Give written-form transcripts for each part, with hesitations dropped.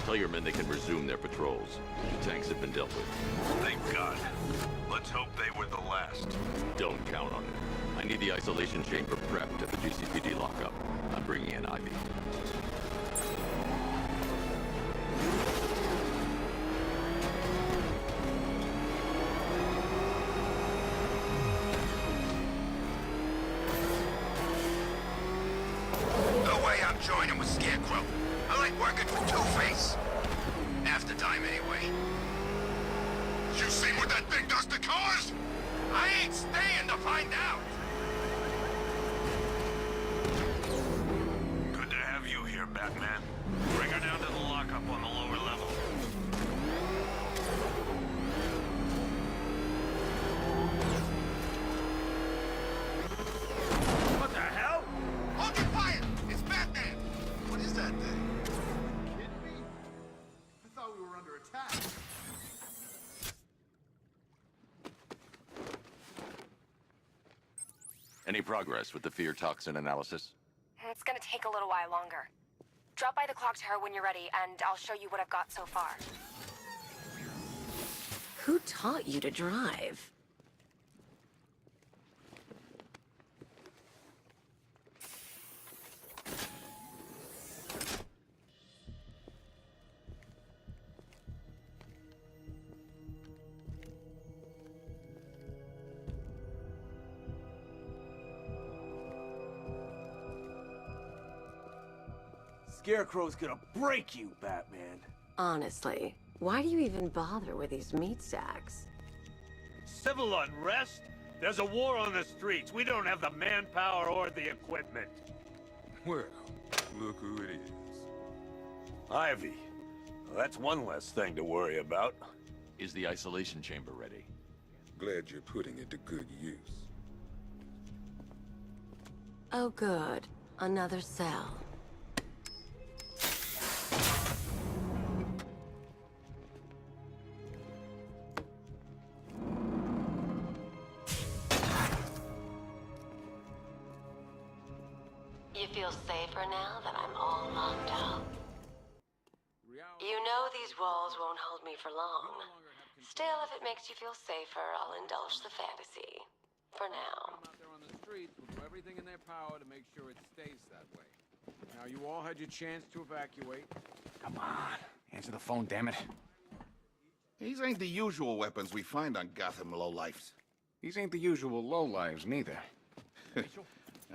Tell your men they can resume their patrols. The tanks have been dealt with. Thank God. Let's hope they were the last. Don't count on it. I need the isolation chamber prepped at the GCPD lockup. I'm bringing in Ivy. No way I'm joining with Scarecrow. I like working for Two-Face. Half the time, anyway. You seen what that thing does to cars? I ain't staying to find out. Good to have you here, Batman. Bring her down to the lockup on the lower level. What the hell? Hold your fire! It's Batman! What is that thing? Are you kidding me? I thought we were under attack. Any progress with the fear toxin analysis? It's gonna take a little while longer. Drop by the clock tower when you're ready, and I'll show you what I've got so far. Who taught you to drive? Scarecrow's gonna break you, Batman. Honestly, why do you even bother with these meat sacks? Civil unrest? There's a war on the streets. We don't have the manpower or the equipment. Well, look who it is. Ivy. Well, that's one less thing to worry about. Is the isolation chamber ready? Glad you're putting it to good use. Oh good, another cell. You feel safer now that I'm all locked up? You know these walls won't hold me for long. Still, if it makes you feel safer, I'll indulge the fantasy. For now. Out there on the streets will do everything in their power to make sure it stays that way. Now, you all had your chance to evacuate. Come on, answer the phone, damn it. These ain't the usual weapons we find on Gotham lowlifes. These ain't the usual lowlives, neither.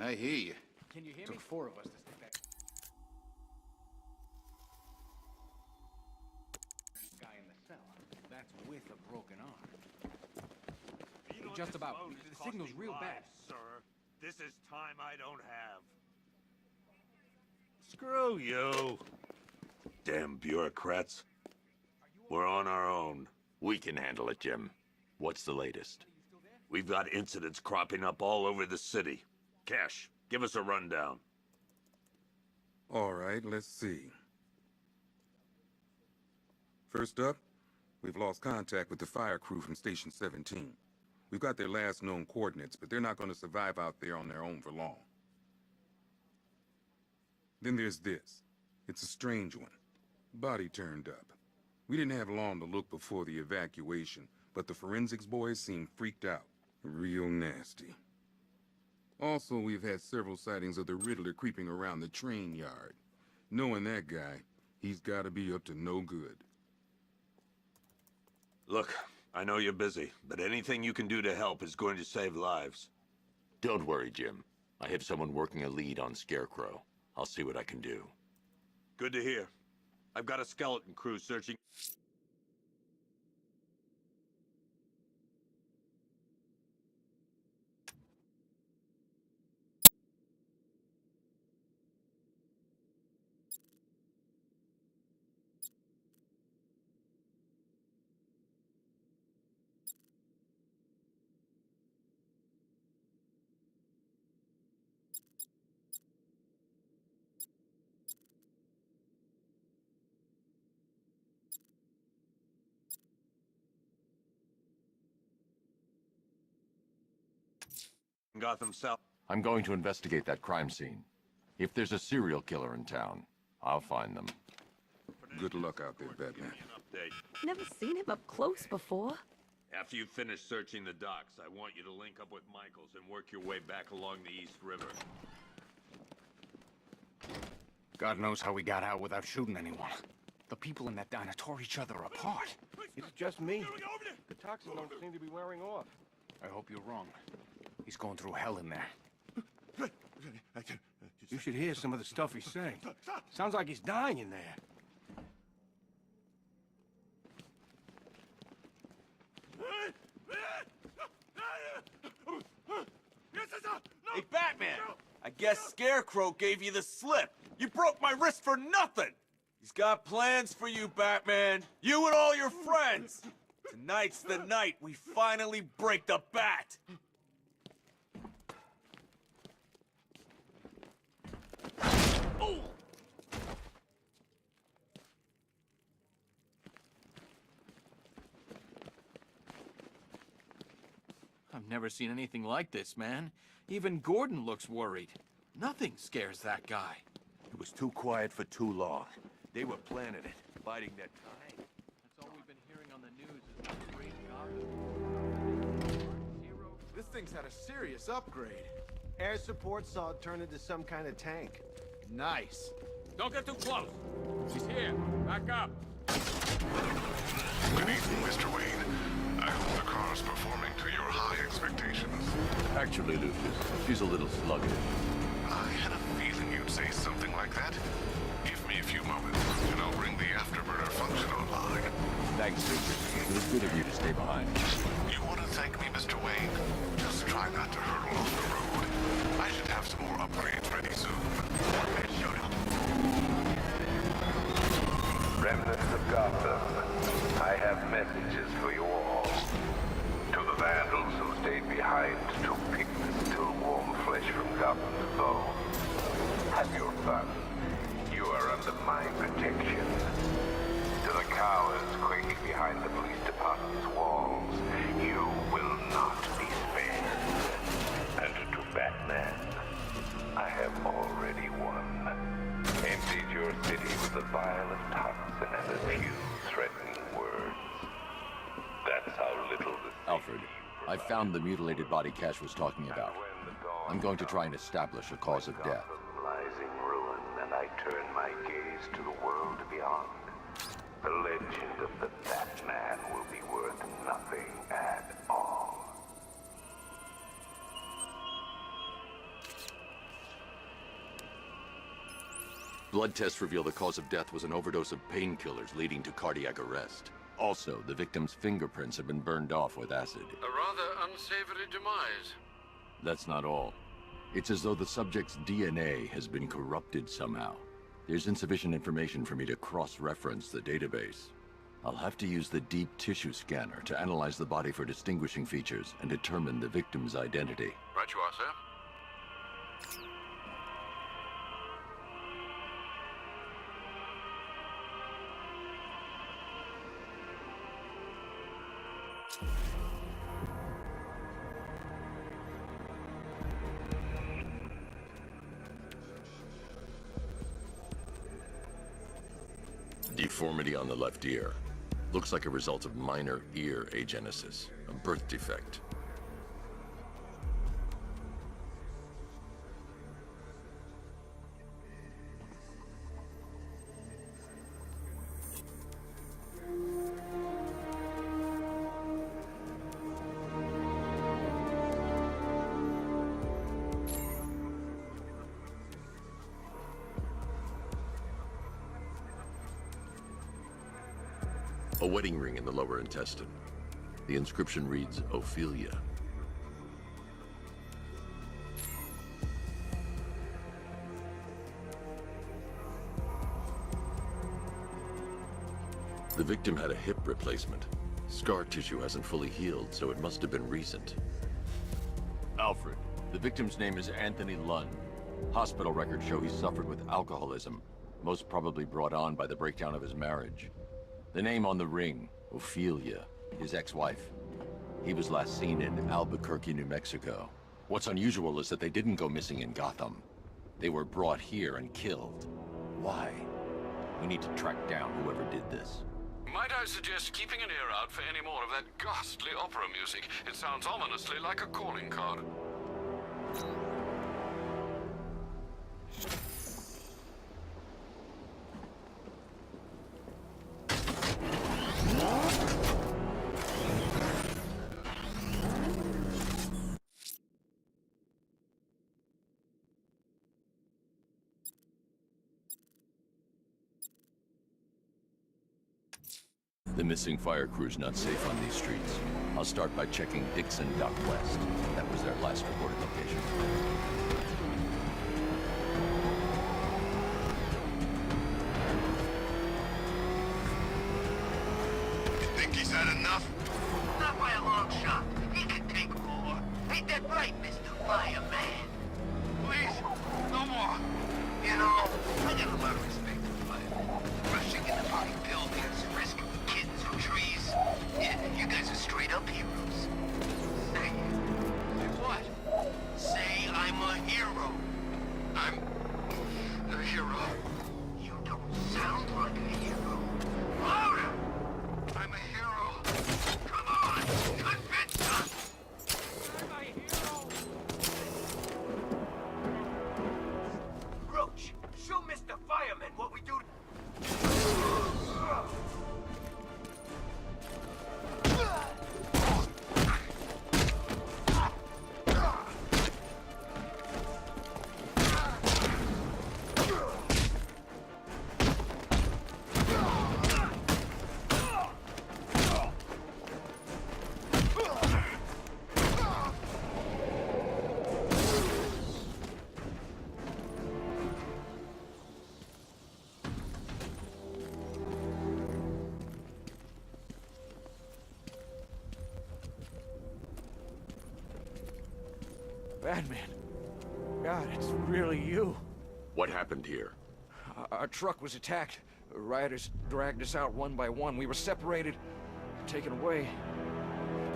I hear you. Can you hear me? Took 4 of us to stick that guy in the cell. That's with a broken arm. Just about. The signal's real bad. Sir, this is time I don't have. Screw you. Damn bureaucrats. We're on our own. We can handle it, Jim. What's the latest? We've got incidents cropping up all over the city. Cash, give us a rundown. All right, let's see. First up, we've lost contact with the fire crew from Station 17. We've got their last known coordinates, but they're not going to survive out there on their own for long. Then there's this. It's a strange one. Body turned up. We didn't have long to look before the evacuation, but the forensics boys seem freaked out. Real nasty. Also, we've had several sightings of the Riddler creeping around the train yard. Knowing that guy, he's gotta be up to no good. Look, I know you're busy, but anything you can do to help is going to save lives. Don't worry, Jim. I have someone working a lead on Scarecrow. I'll see what I can do. Good to hear. I've got a skeleton crew searching. Gotham South. I'm going to investigate that crime scene. If there's a serial killer in town, I'll find them. Good luck out there, Batman. Update. Never seen him up close before. After you finish searching the docks, I want you to link up with Michaels and work your way back along the East River. God knows how we got out without shooting anyone. The people in that diner tore each other apart. It's just me. The toxins don't seem to be wearing off. I hope you're wrong. He's going through hell in there. You should hear some of the stuff he's saying. Sounds like he's dying in there. Hey, Batman! I guess Scarecrow gave you the slip. You broke my wrist for nothing! He's got plans for you, Batman. You and all your friends. Tonight's the night we finally break the bat. Oh! I've never seen anything like this, man. Even Gordon looks worried. Nothing scares that guy. It was too quiet for too long. They were planning it, biding their time. That's all we've been hearing on the news is the great Gotham. This thing's had a serious upgrade. Air support saw it turn into some kind of tank. Nice. Don't get too close. She's here. Back up. Good evening, Mr. Wayne. I hope the car's performing to your high expectations. Actually, Lucas, she's a little sluggish. I had a feeling you'd say something like that. Give me a few moments, and I'll bring the afterburner function online. Thanks, Lucas. It was good of you to stay behind. You want to thank me, Mr. Wayne? Just try not to hurtle off the road. I should have some more upgrades ready soon. Shut up. Remnants of Gotham, I have messages for you all. To the vandals who stayed behind to pick the still warm flesh from Gotham's bone. Have your fun. You are under my protection. To the cowards quaking behind the police department's walls, you will not be spared. And to Batman, I have already won. Emptied your city with a vial of toxin and a few threatening words. That's how little the Alfred, I found the mutilated body Cash was talking about. I'm going to try and establish a cause of death. Gotham lies in ruin, and I turn my gaze to the world beyond. The legend of the Batman will be worth nothing at all. Blood tests reveal the cause of death was an overdose of painkillers leading to cardiac arrest. Also, the victim's fingerprints have been burned off with acid. A rather unsavory demise. That's not all. It's as though the subject's DNA has been corrupted somehow. There's insufficient information for me to cross-reference the database. I'll have to use the deep tissue scanner to analyze the body for distinguishing features and determine the victim's identity. Right you are, sir. Deformity on the left ear. Looks like a result of minor ear agenesis, a birth defect. A wedding ring in the lower intestine. The inscription reads, Ophelia. The victim had a hip replacement. Scar tissue hasn't fully healed, so it must have been recent. Alfred, the victim's name is Anthony Lund. Hospital records show he suffered with alcoholism, most probably brought on by the breakdown of his marriage. The name on the ring, Ophelia, his ex-wife. He was last seen in Albuquerque, New Mexico. What's unusual is that they didn't go missing in Gotham. They were brought here and killed. Why? We need to track down whoever did this. Might I suggest keeping an ear out for any more of that ghastly opera music? It sounds ominously like a calling card. The missing fire crew's not safe on these streets. I'll start by checking Dixon Dock West. That was their last reported location. You think he's had enough? Not by a long shot. He can take more. Ain't that right, Mr. Fireman? Please, no more. You know, I got a lot of respect for firemen. Rushing into burning buildings, rescuing kids from trees. Yeah, you guys are straight up heroes. Say it. Say what? Say I'm a hero. I'm a hero. You don't sound like a hero. Louder! I'm a hero. Come on! Convince us! I'm a hero! Roach, show Mr. Fireman what we do. Batman. God, it's really you. What happened here? Our truck was attacked. Rioters dragged us out one by one. We were separated, taken away.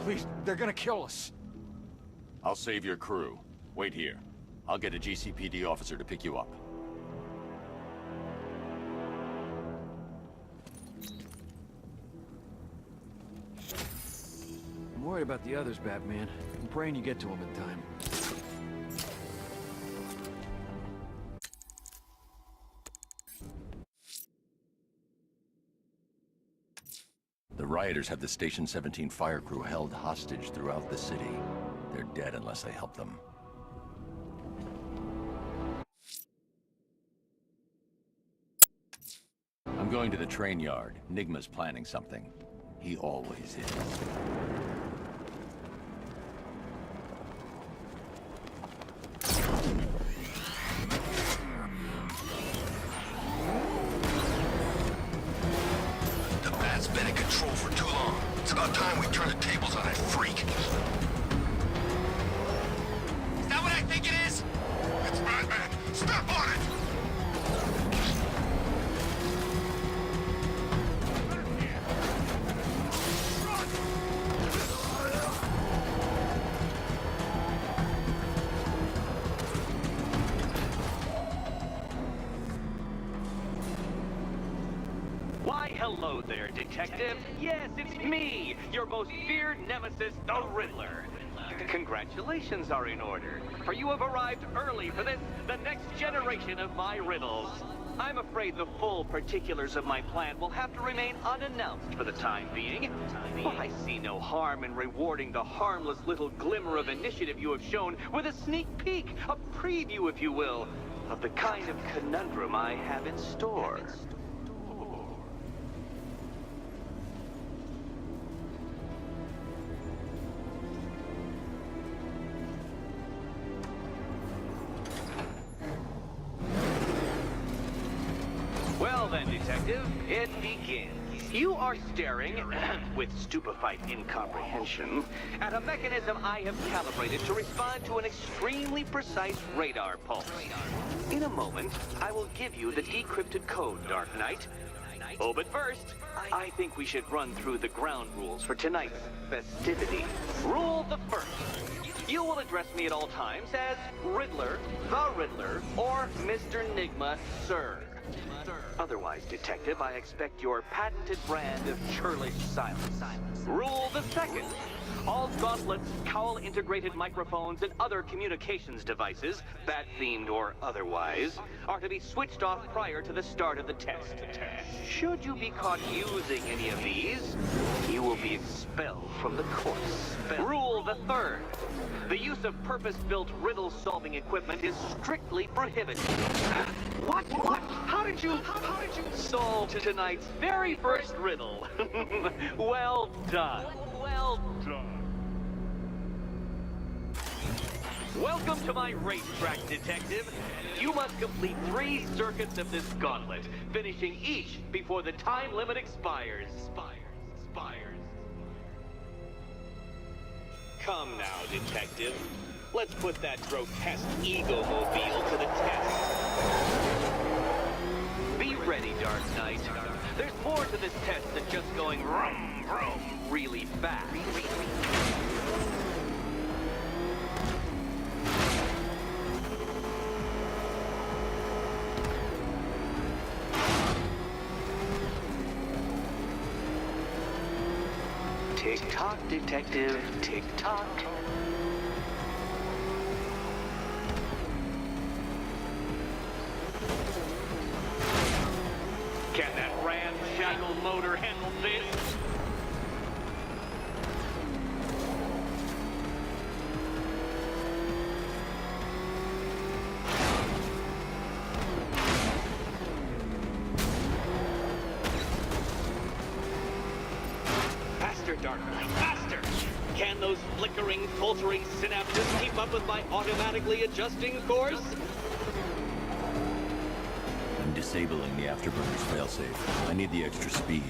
Please, they're gonna kill us. I'll save your crew. Wait here. I'll get a GCPD officer to pick you up. I'm worried about the others, Batman. I'm praying you get to them in time. The rioters have the Station 17 fire crew held hostage throughout the city. They're dead unless they help them. I'm going to the train yard. Nigma's planning something. He always is. The bat's been in control for too long. It's about time we turn the tables on that freak. Is that what I think it is? It's Batman. Step on it! Why, hello there, Detective. Yes, it's me, your most feared nemesis, the Riddler. Congratulations are in order, for you have arrived early for this, the next generation of my riddles. I'm afraid the full particulars of my plan will have to remain unannounced for the time being. But I see no harm in rewarding the harmless little glimmer of initiative you have shown with a sneak peek, a preview, if you will, of the kind of conundrum I have in store. Well then, Detective, it begins. You are staring, with stupefied incomprehension, at a mechanism I have calibrated to respond to an extremely precise radar pulse. In a moment, I will give you the decrypted code, Dark Knight. Oh, but first, I think we should run through the ground rules for tonight's festivity. Rule the first. You will address me at all times as Riddler, the Riddler, or Mr. Nigma, sir. Otherwise, Detective, I expect your patented brand of churlish silence. Rule the second. All gauntlets, cowl-integrated microphones, and other communications devices, bat-themed or otherwise, are to be switched off prior to the start of the test. Should you be caught using any of these, you will be expelled from the course. Rule the third. The use of purpose-built riddle-solving equipment is strictly prohibited. What? How did you solve tonight's very first riddle? Well done. Well done. Welcome to my racetrack, Detective. You must complete 3 circuits of this gauntlet, finishing each before the time limit expires. Come now, Detective. Let's put that grotesque ego-mobile to the test. Be ready, Dark Knight. There's more to this test than just going vroom, vroom really fast. Tick-tock, Detective, tick-tock. Can that ramshackle motor handle this? Faster, Dark Knight, faster! Can those flickering, faltering synapses keep up with my automatically adjusting course? I'm disabling the afterburner's failsafe. I need the extra speed.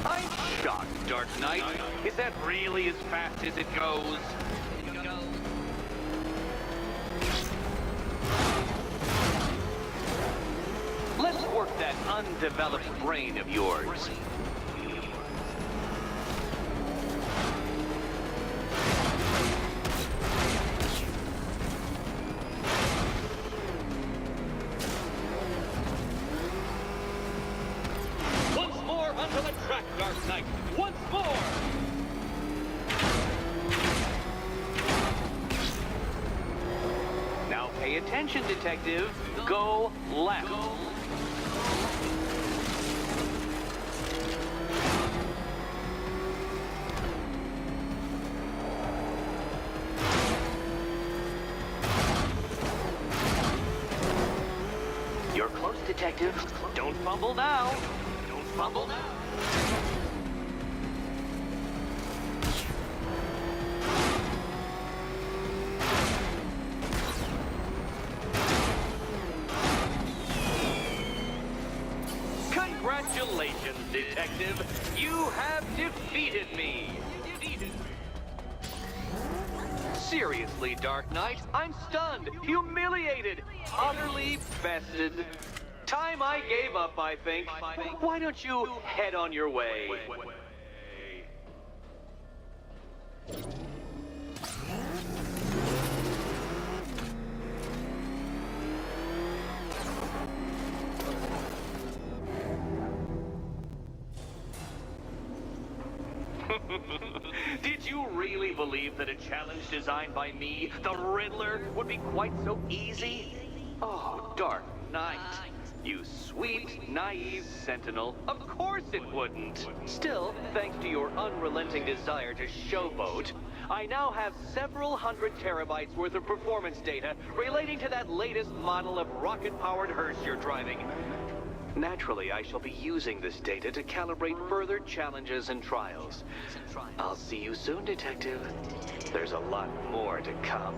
I'm shocked, Dark Knight. Is that really as fast as it goes? Let's work that undeveloped brain of yours. Once more onto the track, Dark Knight. Once more! Now pay attention, Detective. Go left. You're close, Detective. Don't fumble now. Don't fumble now. Congratulations, Detective. You have defeated me. Seriously, Dark Knight, I'm stunned, humiliated, utterly bested. Time I gave up, I think. Why don't you head on your way? Did you really believe that a challenge designed by me, the Riddler, would be quite so easy? Oh, Dark Knight. You sweet, naive sentinel. Of course it wouldn't. Still, thanks to your unrelenting desire to showboat, I now have several hundred terabytes worth of performance data relating to that latest model of rocket-powered hearse you're driving. Naturally, I shall be using this data to calibrate further challenges and trials. I'll see you soon, Detective. There's a lot more to come.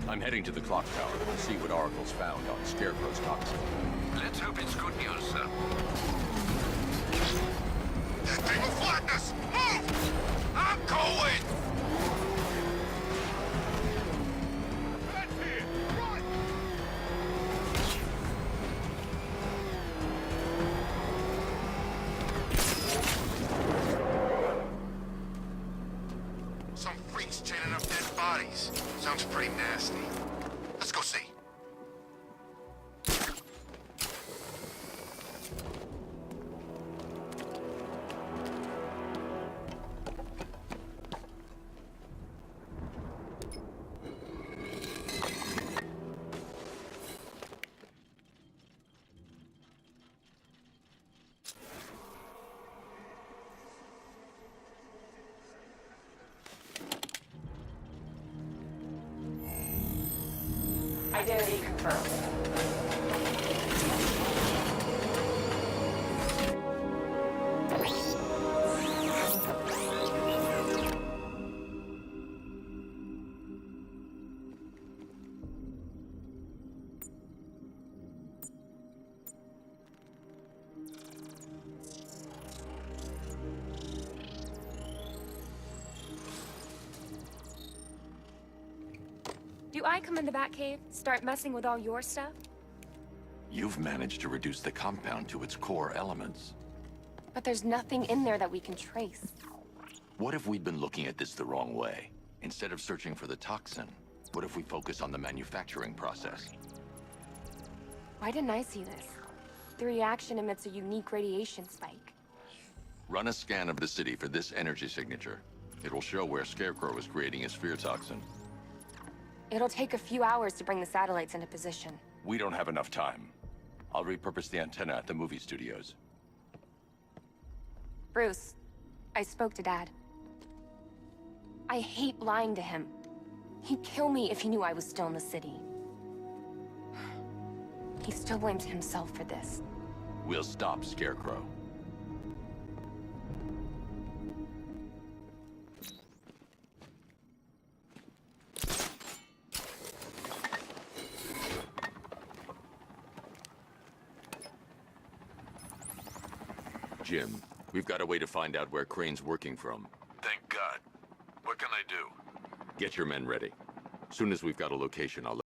I'm heading to the clock tower to see what Oracle's found on Scarecrow's toxin. Let's hope it's good news, sir. Thing of flatness! Move! I'm going! That's it! Run! Some freaks chaining up dead bodies. Sounds pretty nasty. Let's go see. Identity confirmed. Do I come in the Batcave, start messing with all your stuff? You've managed to reduce the compound to its core elements. But there's nothing in there that we can trace. What if we'd been looking at this the wrong way? Instead of searching for the toxin, what if we focus on the manufacturing process? Why didn't I see this? The reaction emits a unique radiation spike. Run a scan of the city for this energy signature. It will show where Scarecrow is creating his fear toxin. It'll take a few hours to bring the satellites into position. We don't have enough time. I'll repurpose the antenna at the movie studios. Bruce, I spoke to Dad. I hate lying to him. He'd kill me if he knew I was still in the city. He still blames himself for this. We'll stop Scarecrow. Jim, we've got a way to find out where Crane's working from. Thank God. What can I do? Get your men ready. Soon as we've got a location, I'll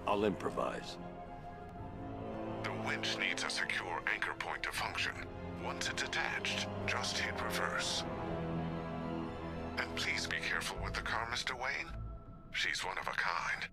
I'll improvise. The winch needs a secure anchor point to function. Once it's attached, just hit reverse. And please be careful with the car, Mr. Wayne. She's one of a kind.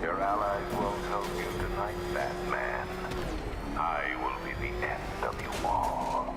Your allies won't help you tonight, Batman. I will be the end of you all.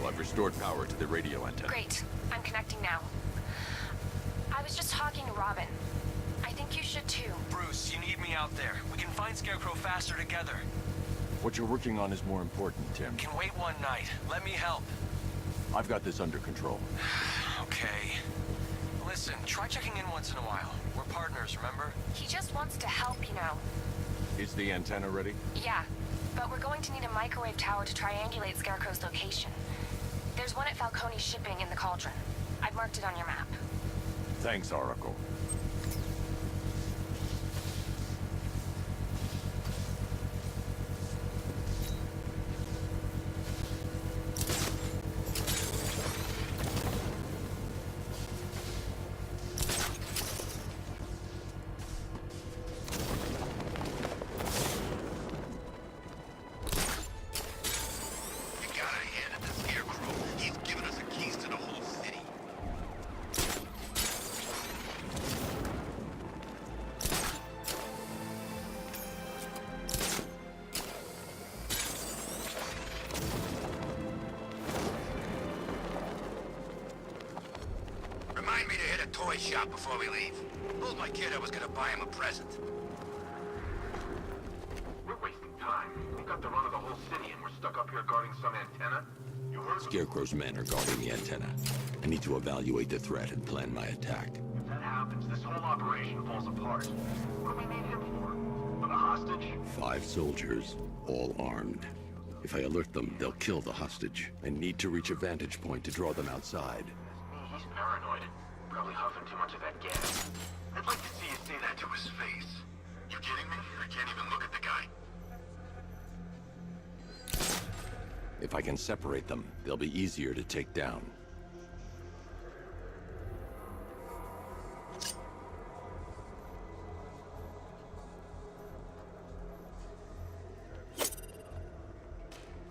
I've restored power to the radio antenna. Great. I'm connecting now. I was just talking to Robin. I think you should too. Bruce, you need me out there. We can find Scarecrow faster together. What you're working on is more important, Tim. Can wait one night. Let me help. I've got this under control. Okay. Listen, try checking in once in a while. We're partners, remember? He just wants to help, you know. Is the antenna ready? Yeah, but we're going to need a microwave tower to triangulate Scarecrow's location. There's one at Falcone's shipping in the Cauldron. I've marked it on your map. Thanks, Oracle. Remind me to hit a toy shop before we leave. Told my kid I was gonna buy him a present. We're wasting time. We've got the run of the whole city and we're stuck up here guarding some antenna. You heard? Scarecrow's men are guarding the antenna. I need to evaluate the threat and plan my attack. If that happens, this whole operation falls apart. What do we need him for? For the hostage? 5 soldiers, all armed. If I alert them, they'll kill the hostage. I need to reach a vantage point to draw them outside. He's paranoid. Probably huffing too much of that gas. I'd like to see you say that to his face. You kidding me? I can't even look at the guy. If I can separate them, they'll be easier to take down.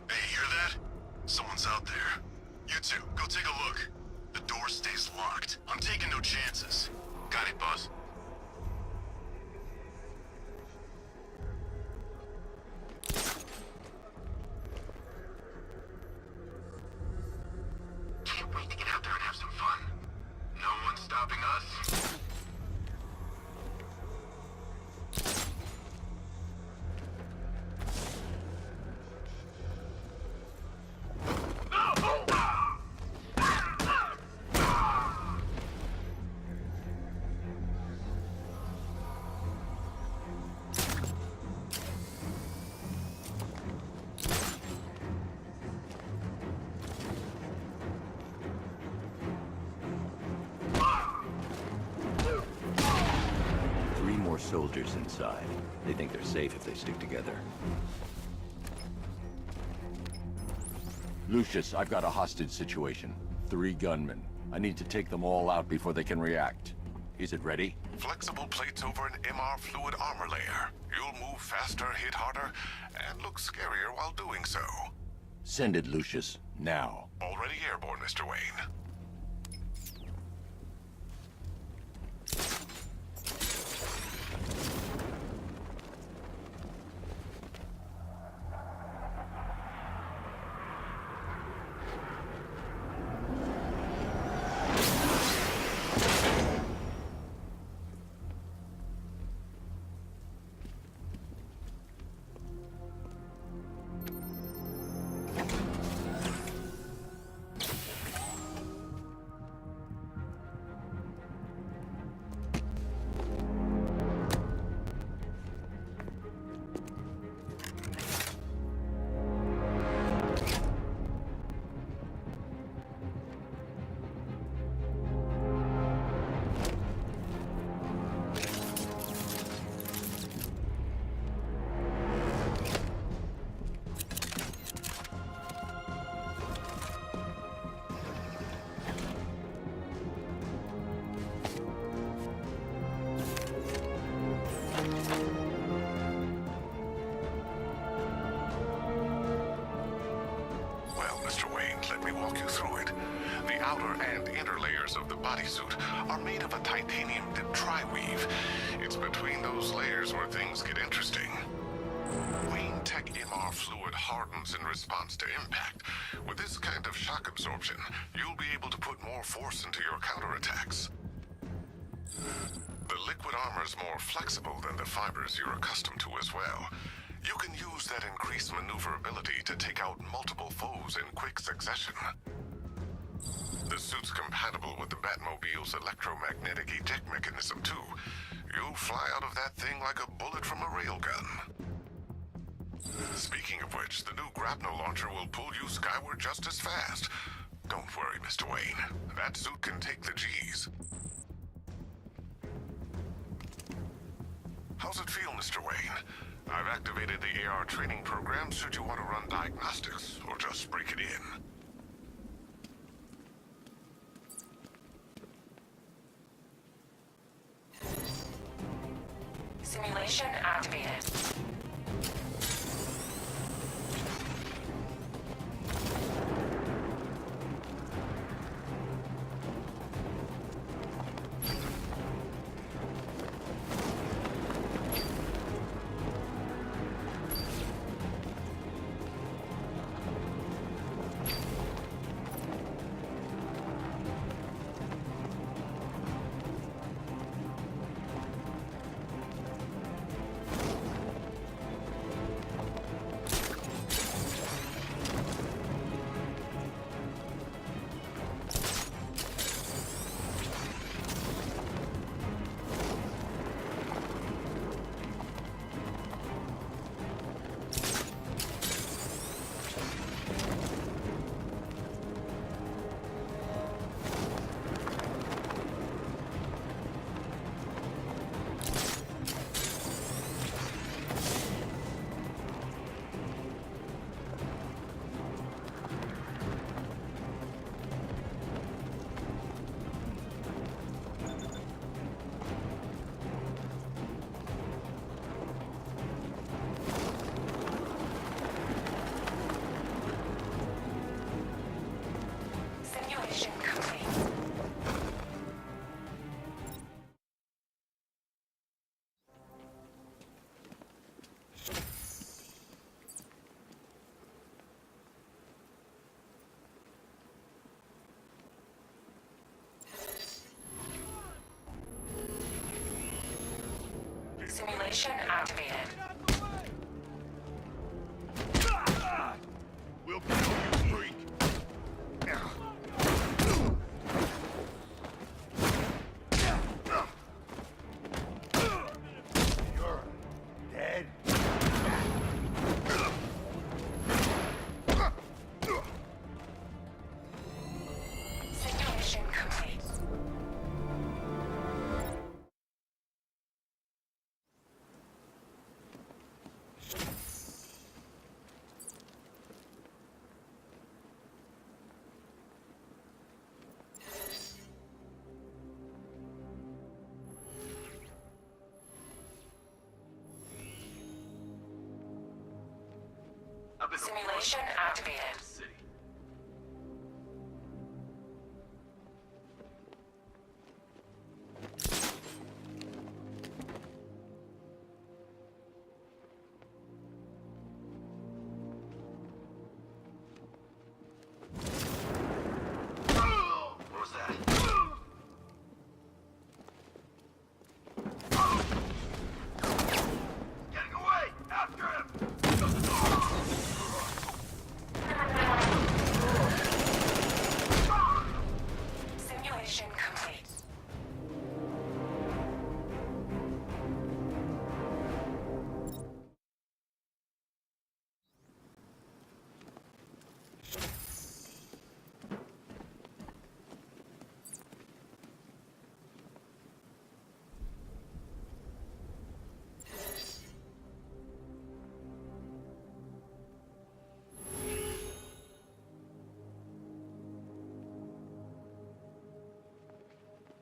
Hey, hear that? Someone's out there. You two, go take a look. The door stays locked. I'm taking no chances. Got it, boss. Can't wait to get out there and have some fun. soldiers inside. They think they're safe if they stick together. Lucius, I've got a hostage situation. 3 gunmen. I need to take them all out before they can react. Is it ready? Flexible plates over an MR fluid armor layer. You'll move faster, hit harder, and look scarier while doing so. Send it, Lucius. Now. Already airborne, Mr. Wayne. Of the bodysuit are made of a titanium dip tri-weave. It's between those layers where things get interesting. Wayne Tech MR fluid hardens in response to impact. With this kind of shock absorption, you'll be able to put more force into your counterattacks. The liquid armor's more flexible than the fibers you're accustomed to as well. You can use that increased maneuverability to take out multiple foes in quick succession. The suit's compatible with the Batmobile's electromagnetic eject mechanism, too. You'll fly out of that thing like a bullet from a railgun. Speaking of which, the new grapnel launcher will pull you skyward just as fast. Don't worry, Mr. Wayne. That suit can take the G's. How's it feel, Mr. Wayne? I've activated the AR training program should you want to run diagnostics, or just break it in. Simulation activated. Simulation activated. We'll kill you, freak! You're dead? Simulation complete. Simulation activated. What was that? Getting away! After him! Simulation complete.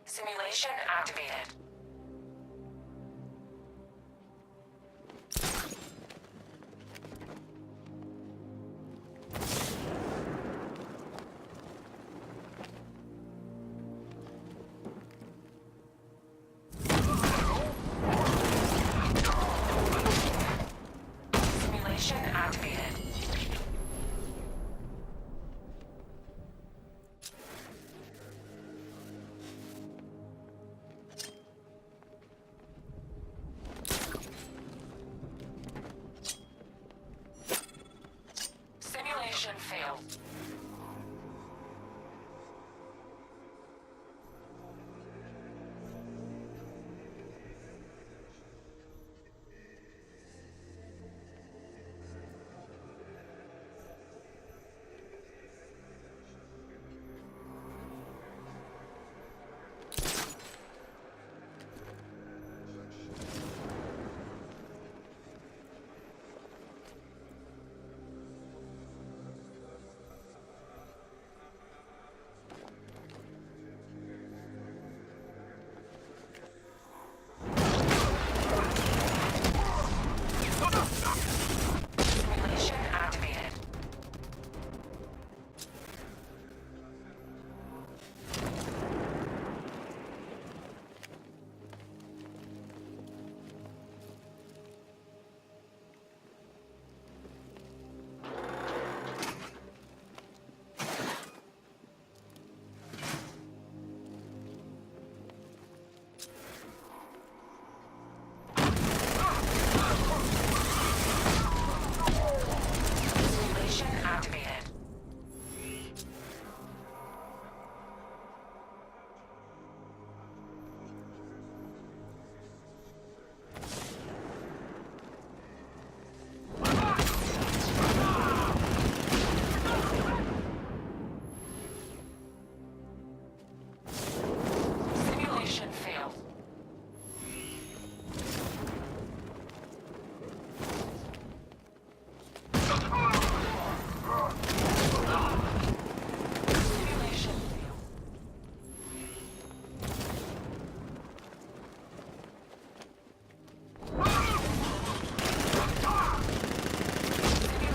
Simulation activated. Simulation activated. Simulation failed. Simulation activated. Simulation activated. Simulation failed. Simulation failed.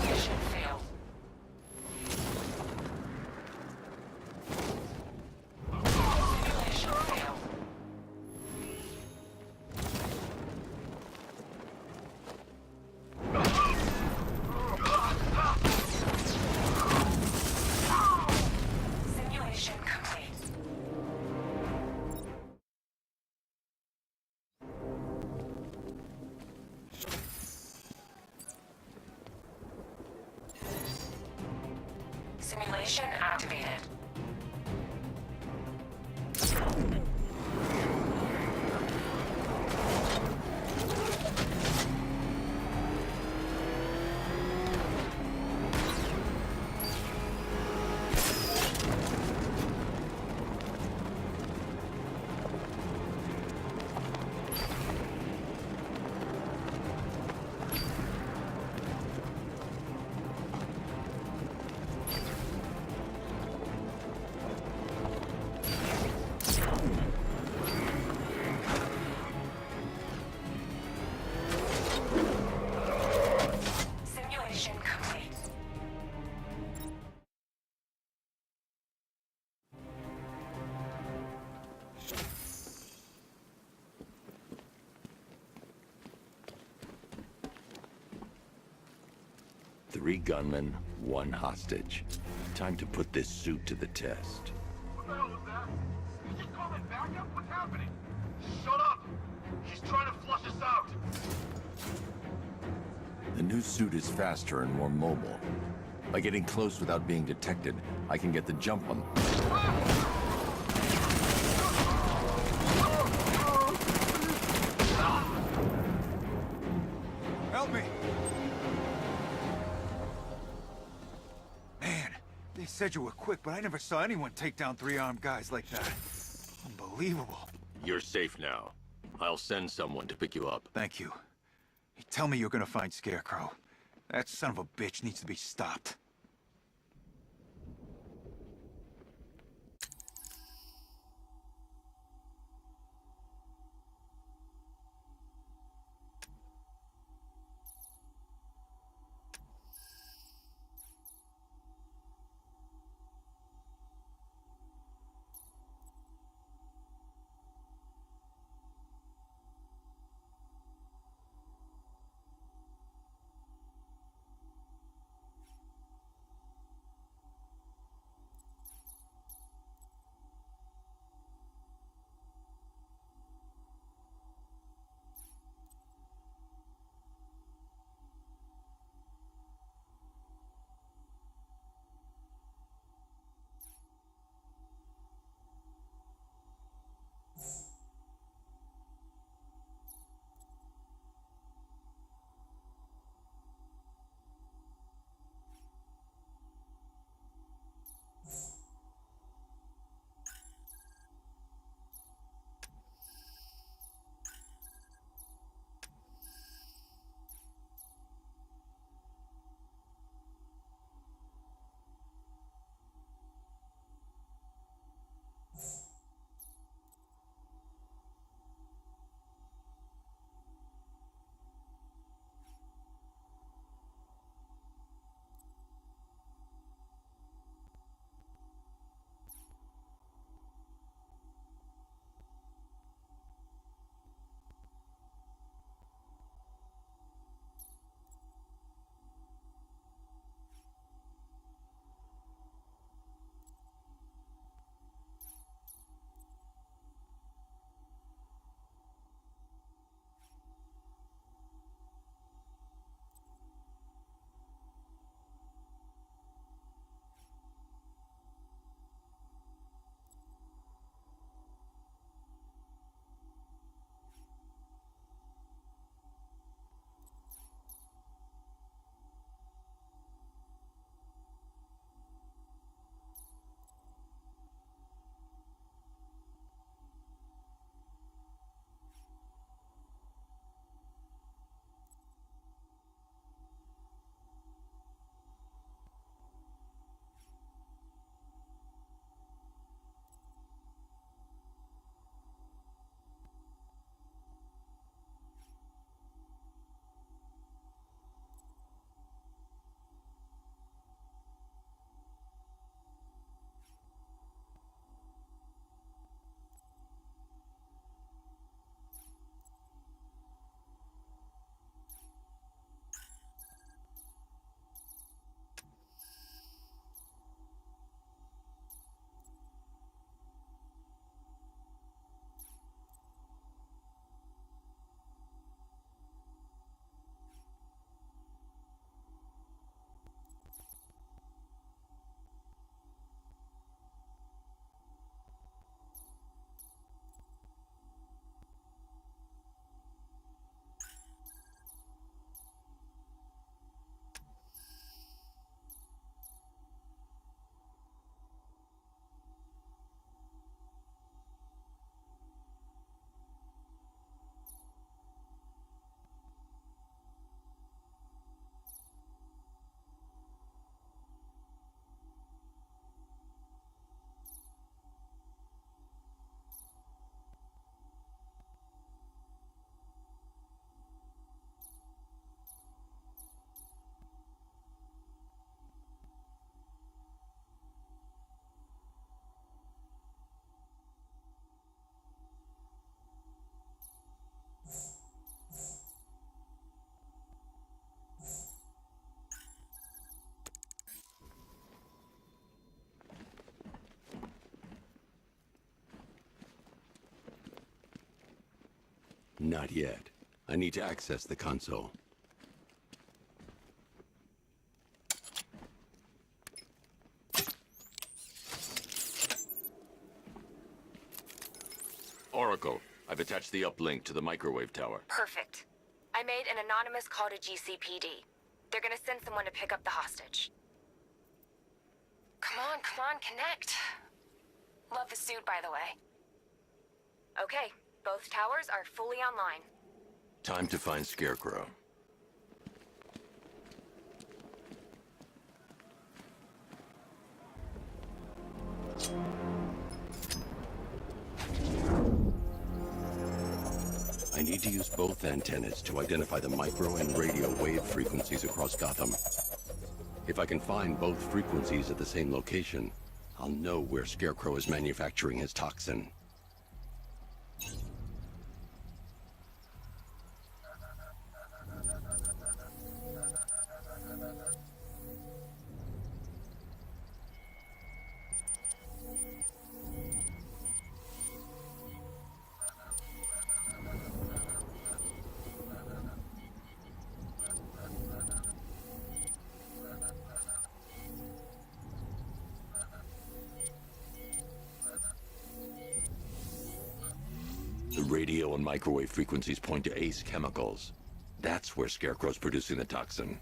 Simulation failed. Simulation failed. Simulation complete. Simulation activated. 3 gunmen, 1 hostage. Time to put this suit to the test. What the hell was that? Did you just call that backup? What's happening? Shut up! He's trying to flush us out! The new suit is faster and more mobile. By getting close without being detected, I can get the jump on them. Help me! Man, they said you were quick, but I never saw anyone take down 3 armed guys like that. Unbelievable. You're safe now. I'll send someone to pick you up. Thank you. Hey, tell me you're gonna find Scarecrow. That son of a bitch needs to be stopped. Not yet. I need to access the console. Oracle, I've attached the uplink to the microwave tower. Perfect. I made an anonymous call to GCPD. They're gonna send someone to pick up the hostage. Come on, connect. Love the suit, by the way. Okay, both towers are fully online. Time to find Scarecrow. I need to use both antennas to identify the micro and radio wave frequencies across Gotham. If I can find both frequencies at the same location, I'll know where Scarecrow is manufacturing his toxin. The radio and microwave frequencies point to Ace Chemicals. That's where Scarecrow's producing the toxin.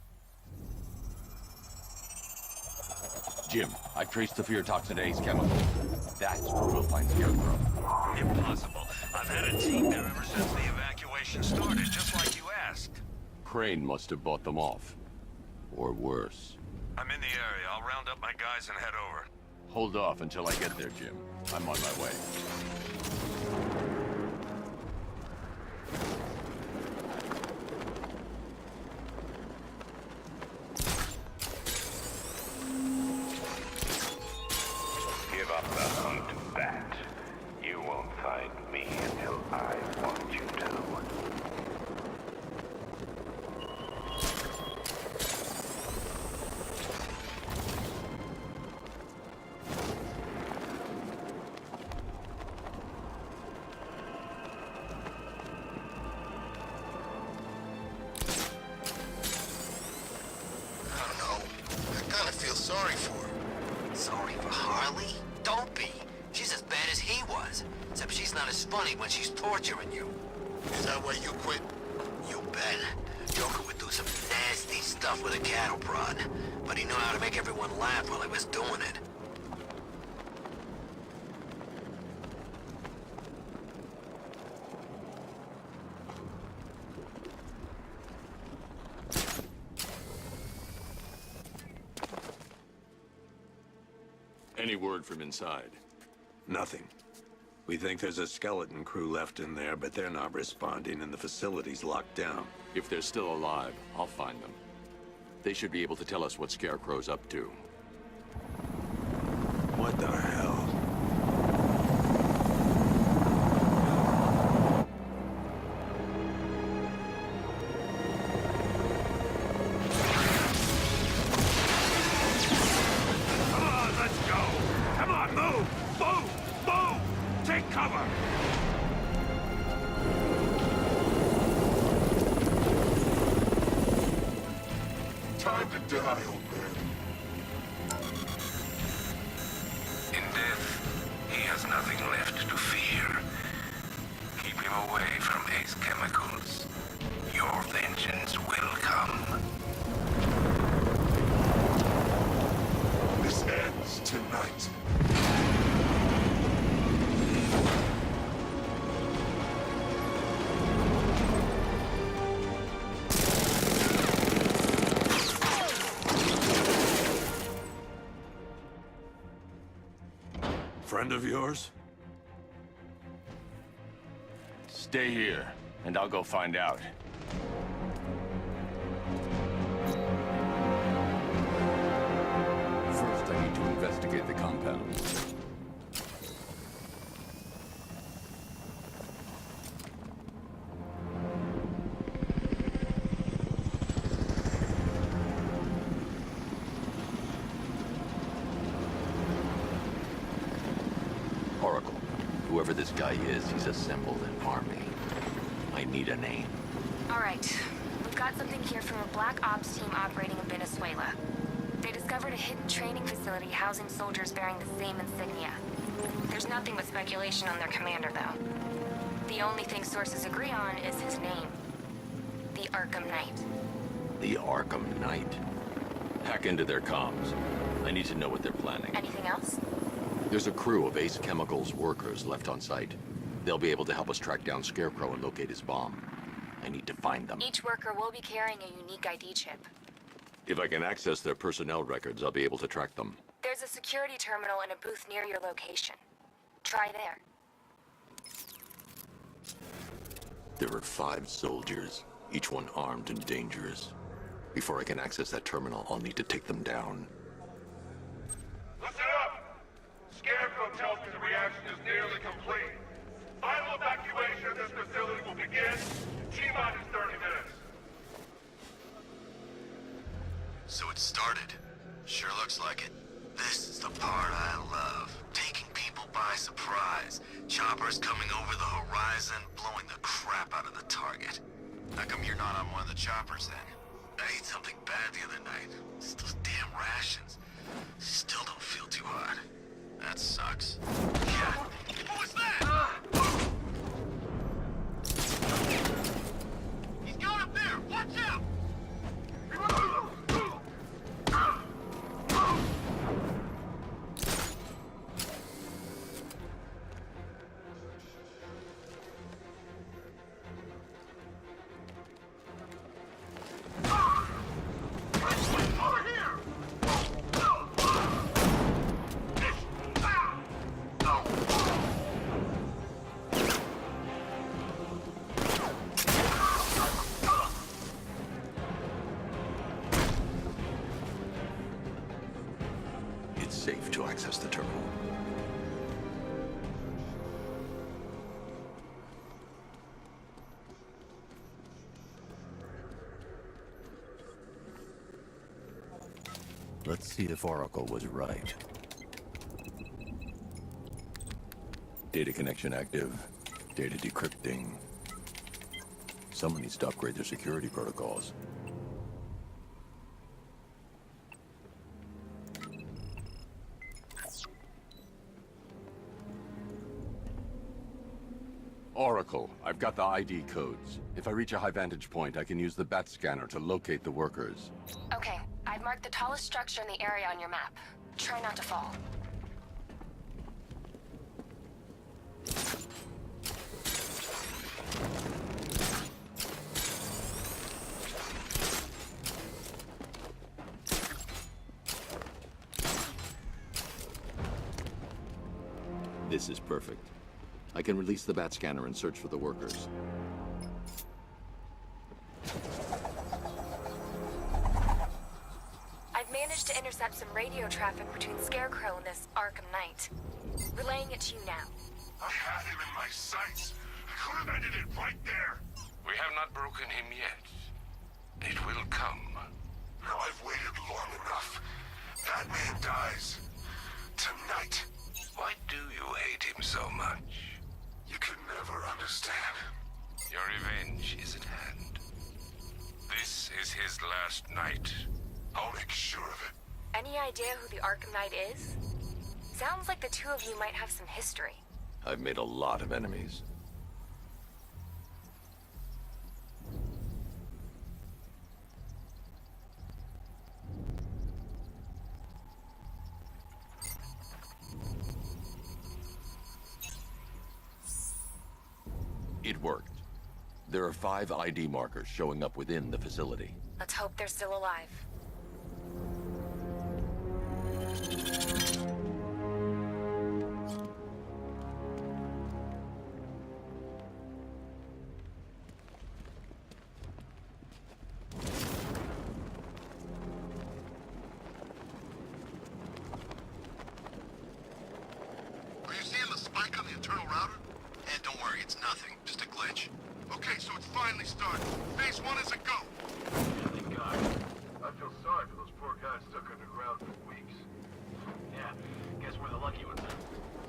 Jim, I've traced the fear toxin to Ace Chemicals. That's where we'll find Scarecrow. Impossible. I've had a team there ever since the evacuation started, just like you asked. Crane must have bought them off. Or worse. I'm in the area. I'll round up my guys and head over. Hold off until I get there, Jim. I'm on my way. Give up the hunt, Bat. You won't find me until I want you to. Sorry for her. Sorry for Harley? Don't be. She's as bad as he was. Except she's not as funny when she's torturing you. Is that why you quit? You bet. Joker would do some nasty stuff with a cattle prod. But he knew how to make everyone laugh while he was doing it. Any word from inside? Nothing. We think there's a skeleton crew left in there, but they're not responding and the facility's locked down. If they're still alive, I'll find them. They should be able to tell us what Scarecrow's up to. What the hell? Time to die, old man. In death, he has nothing left to fear. Keep him away from Ace Chemicals. Your vengeance will come. This ends tonight. Friend of yours? Stay here, and I'll go find out. First, I need to investigate the compound. Oracle, whoever this guy is, he's assembled an army. I need a name. All right. We've got something here from a Black Ops team operating in Venezuela. They discovered a hidden training facility housing soldiers bearing the same insignia. There's nothing but speculation on their commander, though. The only thing sources agree on is his name. The Arkham Knight. The Arkham Knight. Hack into their comms. I need to know what they're planning. Anything else? There's a crew of Ace Chemicals workers left on site. They'll be able to help us track down Scarecrow and locate his bomb. I need to find them. Each worker will be carrying a unique ID chip. If I can access their personnel records, I'll be able to track them. There's a security terminal in a booth near your location. Try there. There are 5 soldiers, each one armed and dangerous. Before I can access that terminal, I'll need to take them down. Listen up! Scarecrow tells me the reaction is nearly complete. Final evacuation of this facility will begin in T-minus 30 minutes. So it started. Sure looks like it. This is the part I love. Taking people by surprise. Choppers coming over the horizon, blowing the crap out of the target. How come you're not on one of the choppers then? I ate something bad the other night. It's those damn rations. Still don't feel too hot. That sucks. Yeah. What was that? He's going up there! Watch out! It's safe to access the terminal. Let's see if Oracle was right. Data connection active. Data decrypting. Someone needs to upgrade their security protocols. Oracle, I've got the ID codes. If I reach a high vantage point, I can use the bat scanner to locate the workers. Okay, I've marked the tallest structure in the area on your map. Try not to fall. This is perfect. I can release the bat scanner and search for the workers. I've managed to intercept some radio traffic between Scarecrow and this Arkham Knight. Relaying it to you now. I have him in my sights. I could have ended it right there. We have not broken him yet. It will come. Now I've waited long enough. That man dies. Tonight. Why do you hate him so much? You can never understand. Your revenge is at hand. This is his last night. I'll make sure of it. Any idea who the Arkham Knight is? Sounds like the two of you might have some history. I've made a lot of enemies. It worked. There are 5 ID markers showing up within the facility. Let's hope they're still alive. Are you seeing the spike on the internal router? And don't worry, it's nothing. Just a glitch. Okay, so it's finally started. Phase 1 is a go. Thank God. I feel sorry for those poor guys stuck underground for weeks. Yeah, guess we're the lucky ones.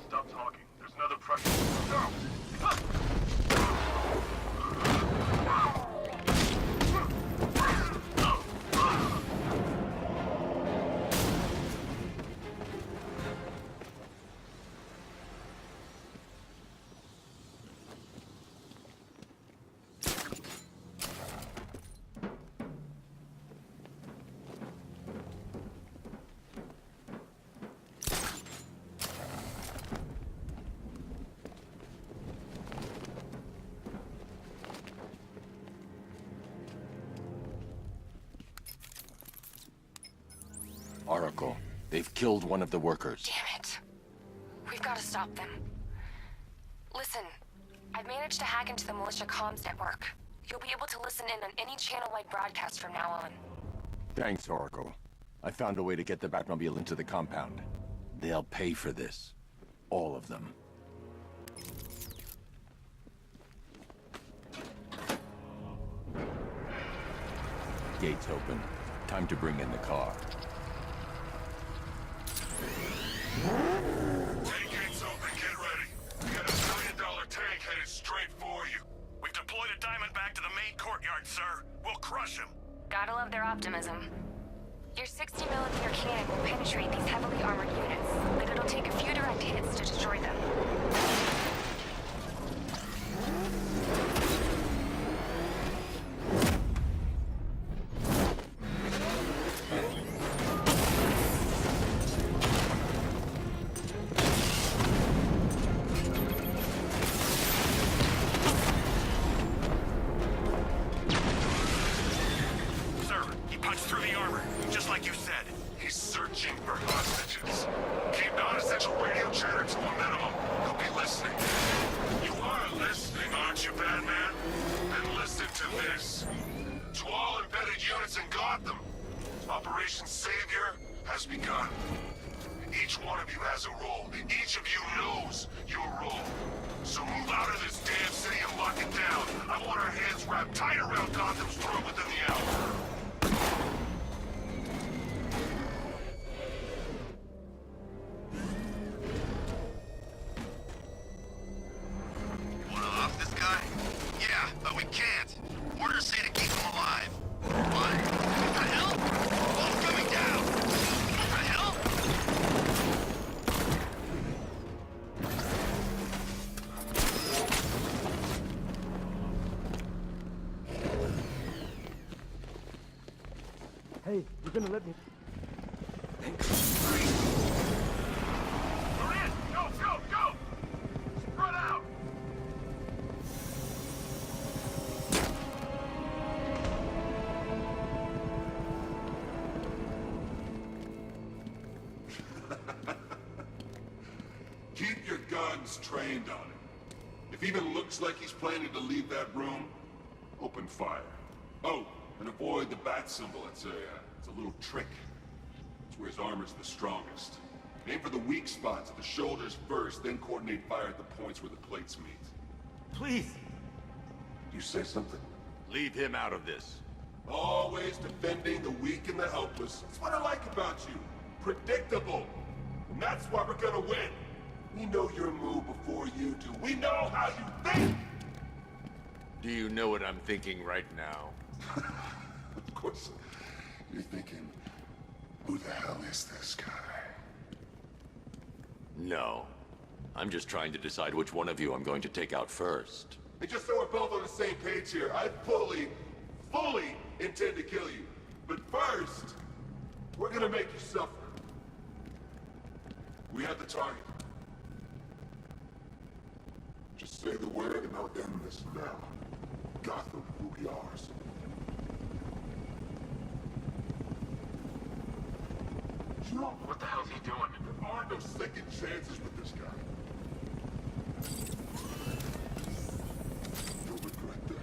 Stop talking. There's another pressure. Go! Oracle, they've killed one of the workers. Damn it. We've got to stop them. Listen, I've managed to hack into the militia comms network. You'll be able to listen in on any channel-wide broadcast from now on. Thanks, Oracle. I found a way to get the Batmobile into the compound. They'll pay for this. All of them. Gates open. Time to bring in the car. Tank gates open, get ready. We got $1 million tank headed straight for you. We've deployed a Diamondback to the main courtyard, sir. We'll crush him. Gotta love their optimism. Your 60mm cannon will penetrate these heavily armored units, but it'll take a few direct hits to destroy them. He's searching for hostages. Keep non-essential radio chatter to a minimum. He'll be listening. You are listening, aren't you, Batman? Then listen to this. To all embedded units in Gotham, Operation Savior has begun. Each one of you has a role. Each of you knows your role. So move out of this damn city and lock it down. I want our hands wrapped tight around Gotham's throat within the hour. Hey, you're gonna let me... We're in! Go, go, go! Spread out! Keep your guns trained on him. If he even looks like he's planning to leave that room, open fire. Oh, and avoid the bat symbol. It's a little trick. It's where his armor's the strongest. Aim for the weak spots at the shoulders first, then coordinate fire at the points where the plates meet. Please! You say something? Leave him out of this. Always defending the weak and the helpless. That's what I like about you. Predictable. And that's why we're gonna win. We know your move before you do. We know how you think! Do you know what I'm thinking right now? Of course. You're thinking, who the hell is this guy? No. I'm just trying to decide which one of you I'm going to take out first. Hey, just so we're both on the same page here, I fully intend to kill you. But first, we're gonna make you suffer. We have the target. Just say the word and I'll end this now. Gotham will be ours. You know, what the hell's he doing? There are no second chances with this guy. You'll regret this.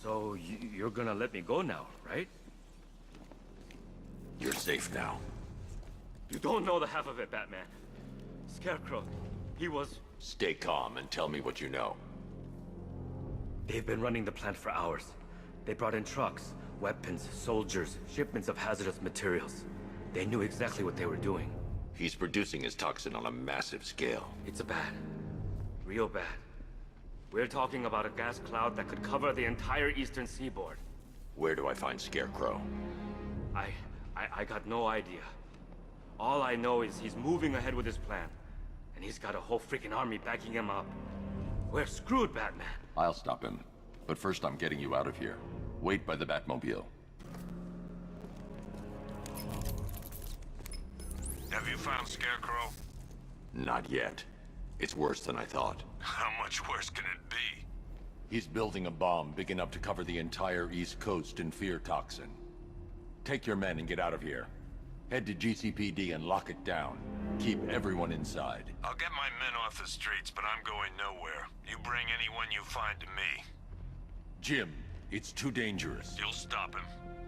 So, you're gonna let me go now, right? You're safe now. You don't know the half of it, Batman. Scarecrow, he was... Stay calm and tell me what you know. They've been running the plant for hours. They brought in trucks, weapons, soldiers, shipments of hazardous materials. They knew exactly what they were doing. He's producing his toxin on a massive scale. It's bad. Real bad. We're talking about a gas cloud that could cover the entire eastern seaboard. Where do I find Scarecrow? I I got no idea. All I know is he's moving ahead with his plan. And he's got a whole freaking army backing him up. We're screwed, Batman. I'll stop him. But first I'm getting you out of here. Wait by the Batmobile. Have you found Scarecrow? Not yet. It's worse than I thought. How much worse can it be? He's building a bomb big enough to cover the entire East Coast in fear toxin. Take your men and get out of here. Head to GCPD and lock it down. Keep everyone inside. I'll get my men off the streets, but I'm going nowhere. You bring anyone you find to me. Jim, it's too dangerous. You'll stop him.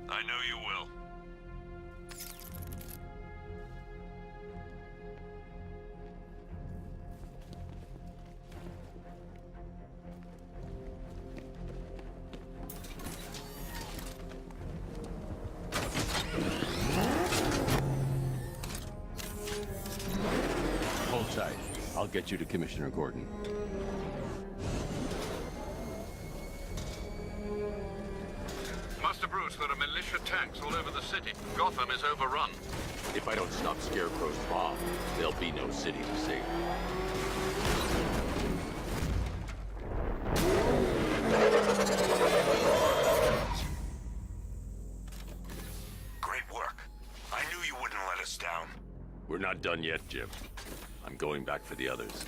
I know you will. Hold tight. I'll get you to Commissioner Gordon. Master Bruce, there are militia tanks all over the city. Gotham is overrun. If I don't stop Scarecrow's bomb, there'll be no city to save. Great work. I knew you wouldn't let us down. We're not done yet, Jim. I'm going back for the others.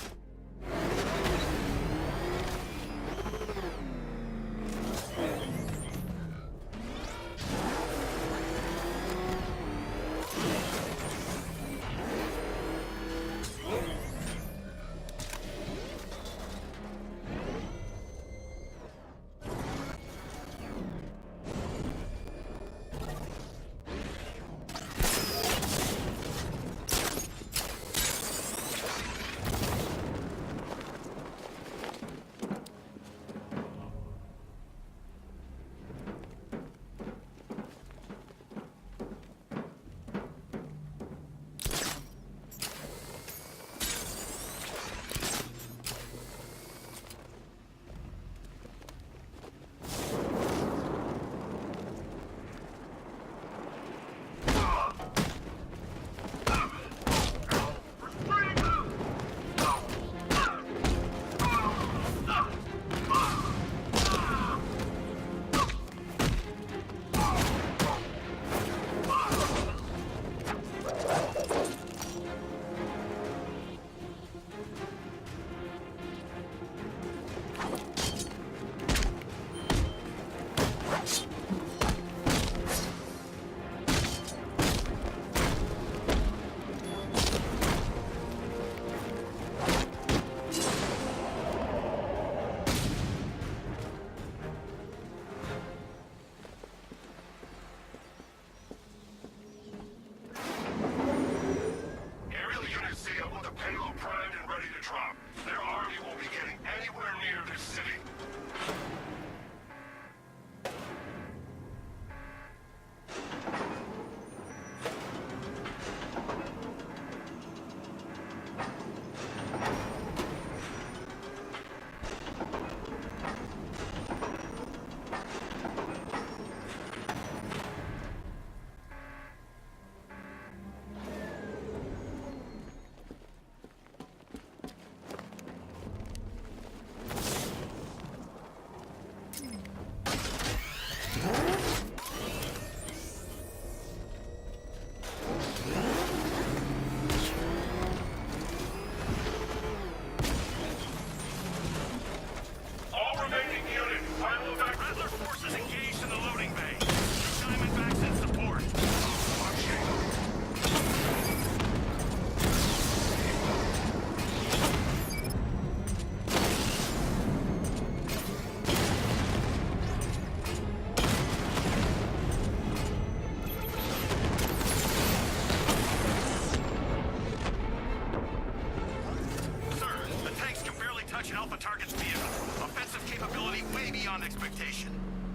Alpha target's vehicle. Offensive capability way beyond expectation.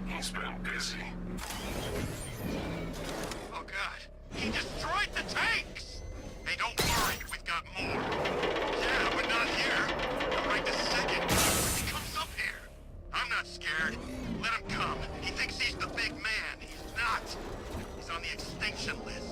He's been busy. Oh, God. He destroyed the tanks! Hey, don't worry. We've got more. Yeah, but not here. Not right this second. He comes up here. I'm not scared. Let him come. He thinks he's the big man. He's not. He's on the extinction list.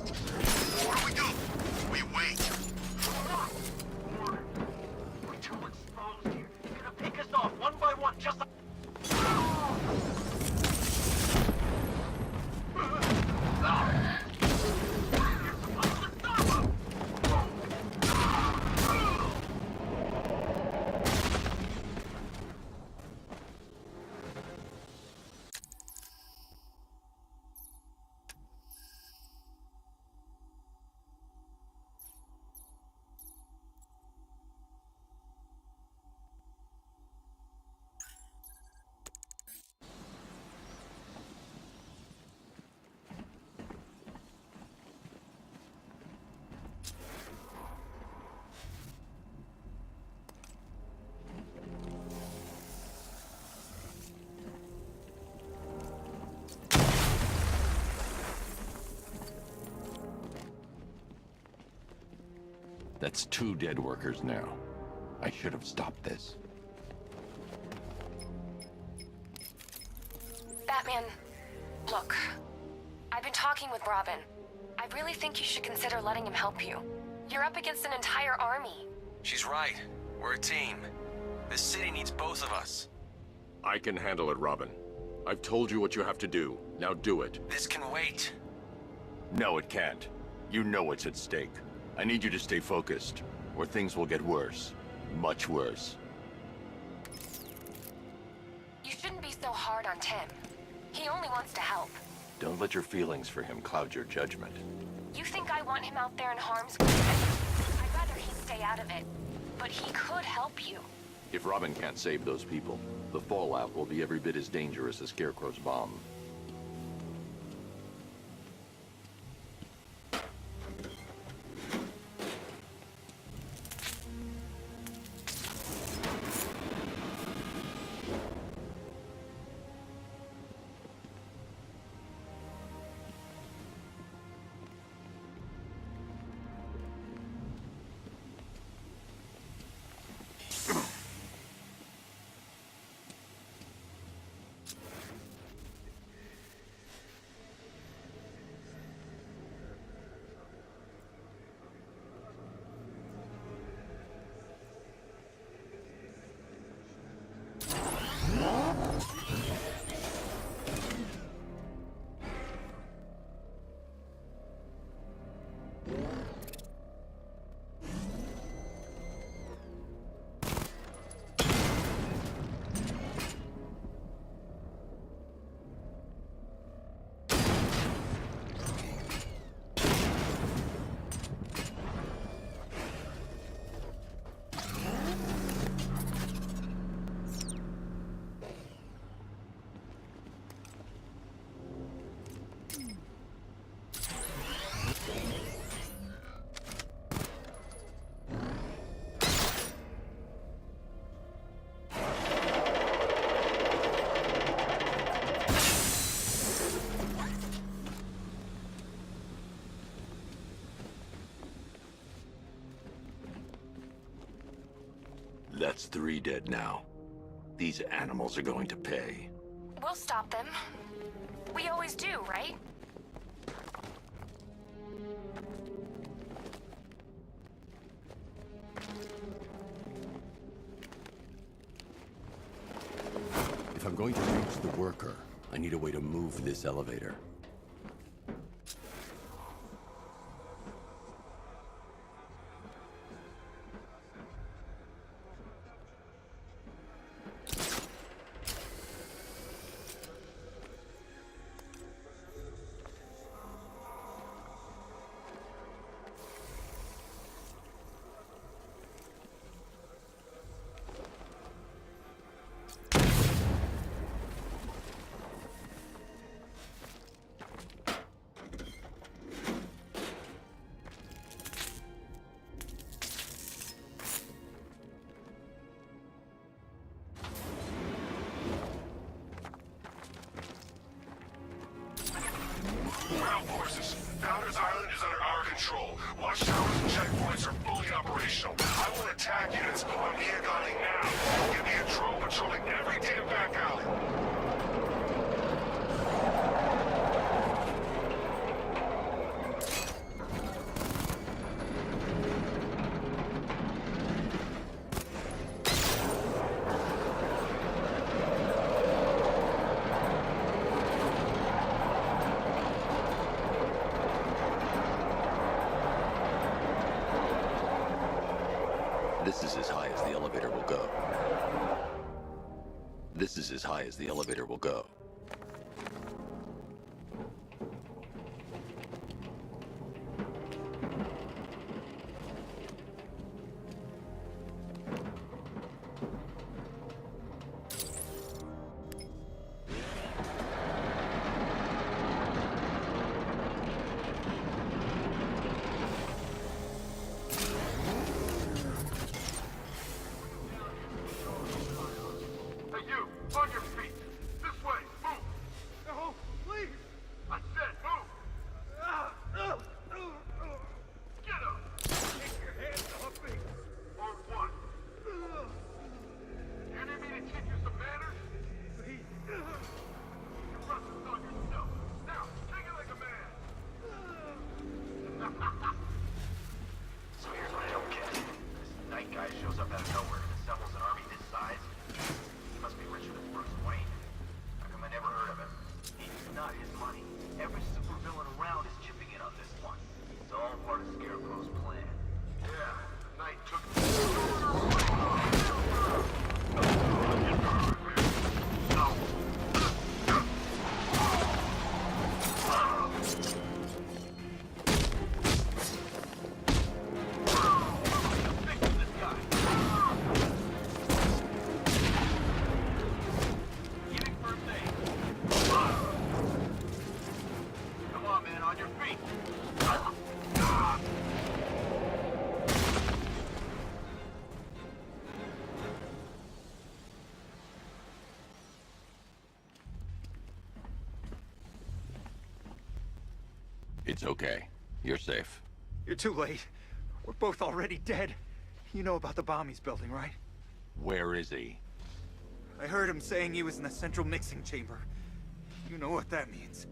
That's 2 dead workers now. I should have stopped this. Batman, look. I've been talking with Robin. I really think you should consider letting him help you. You're up against an entire army. She's right. We're a team. This city needs both of us. I can handle it, Robin. I've told you what you have to do. Now do it. This can wait. No, it can't. You know what's at stake. I need you to stay focused, or things will get worse. Much worse. You shouldn't be so hard on Tim. He only wants to help. Don't let your feelings for him cloud your judgment. You think I want him out there in harm's way? I'd rather he stay out of it. But he could help you. If Robin can't save those people, the fallout will be every bit as dangerous as Scarecrow's bomb. That's 3 dead now. These animals are going to pay. We'll stop them. We always do, right? If I'm going to reach the worker, I need a way to move this elevator. Ground forces, Founders Island is under our control. Watchtowers and checkpoints are fully operational. I want attack units on Viagotti now. Give me a drone patrolling every damn back alley. This is as high as the elevator will go. This is as high as the elevator will go. Hey, you! On your feet! This way! It's okay. You're safe. You're too late. We're both already dead. You know about the bomb he's building, right? Where is he? I heard him saying he was in the central mixing chamber. You know what that means.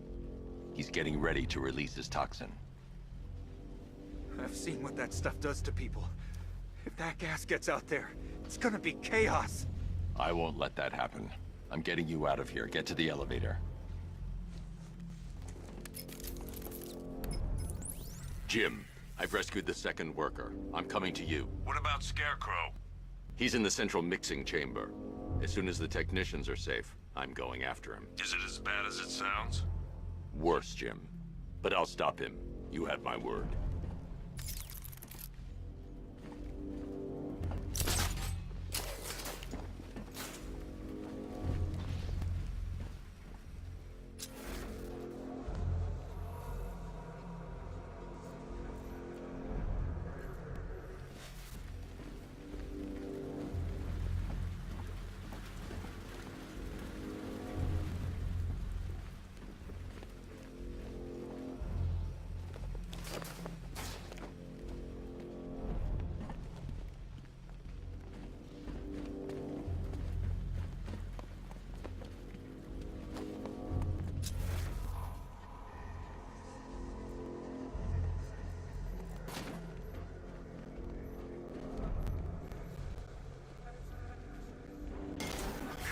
He's getting ready to release his toxin. I've seen what that stuff does to people. If that gas gets out there, it's gonna be chaos. I won't let that happen. I'm getting you out of here. Get to the elevator. Jim, I've rescued the second worker. I'm coming to you. What about Scarecrow? He's in the central mixing chamber. As soon as the technicians are safe, I'm going after him. Is it as bad as it sounds? Worse, Jim. But I'll stop him. You have my word.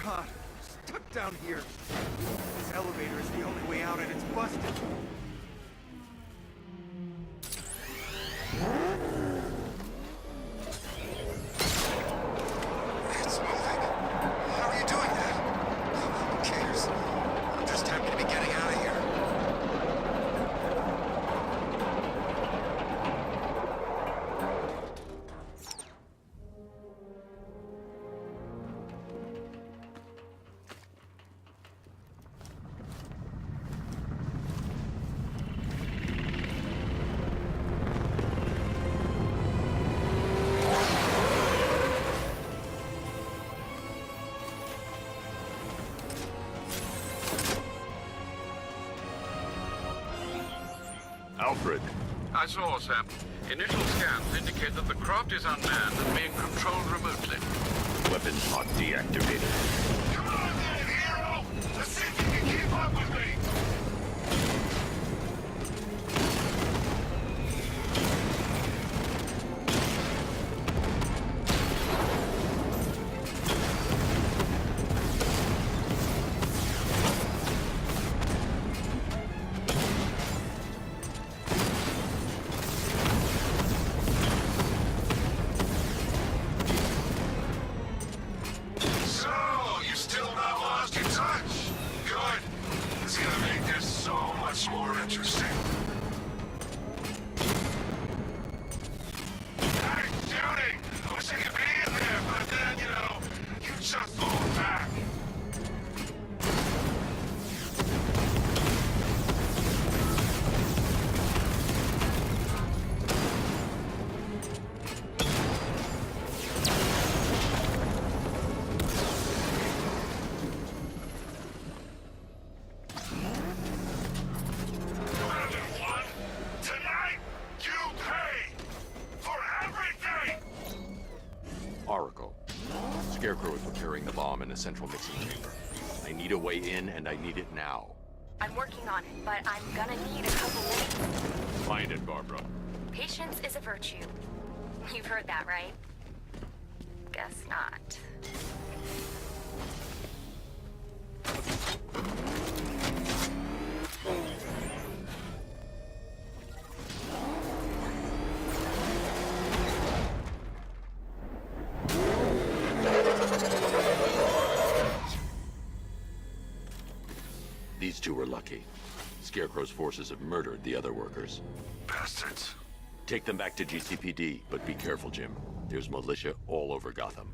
God, stuck down here. This elevator is the only way out and it's busted. It's moving. How are you doing that? Who cares? I'm just happy to be getting out of here. Alfred. I saw, sir. Initial scans indicate that the craft is unmanned and being controlled remotely. Weapons hot deactivated. Come on then, hero! Let's see if you can keep up with me! So, you still not lost your touch? Good. It's gonna make this so much more interesting. Hey, Judy! I wish I could be in there, but then, you know, you just hold back. Tonight, you pay for everything! Oracle. Scarecrow is preparing the bomb in the central mixing chamber. I need a way in, and I need it now. I'm working on it, but I'm gonna need a couple minutes. Find it, Barbara. Patience is a virtue. You've heard that, right? Guess not. These two were lucky. Scarecrow's forces have murdered the other workers. Bastards. Take them back to GCPD, but be careful, Jim. There's militia all over Gotham.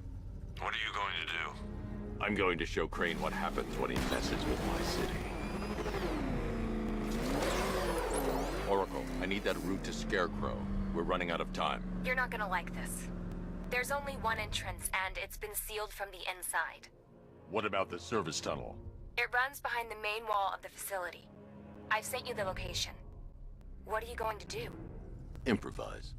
What are you going to do? I'm going to show Crane what happens when he messes with my city. Oracle, I need that route to Scarecrow. We're running out of time. You're not gonna like this. There's only one entrance, and it's been sealed from the inside. What about the service tunnel? It runs behind the main wall of the facility. I've sent you the location. What are you going to do? Improvise.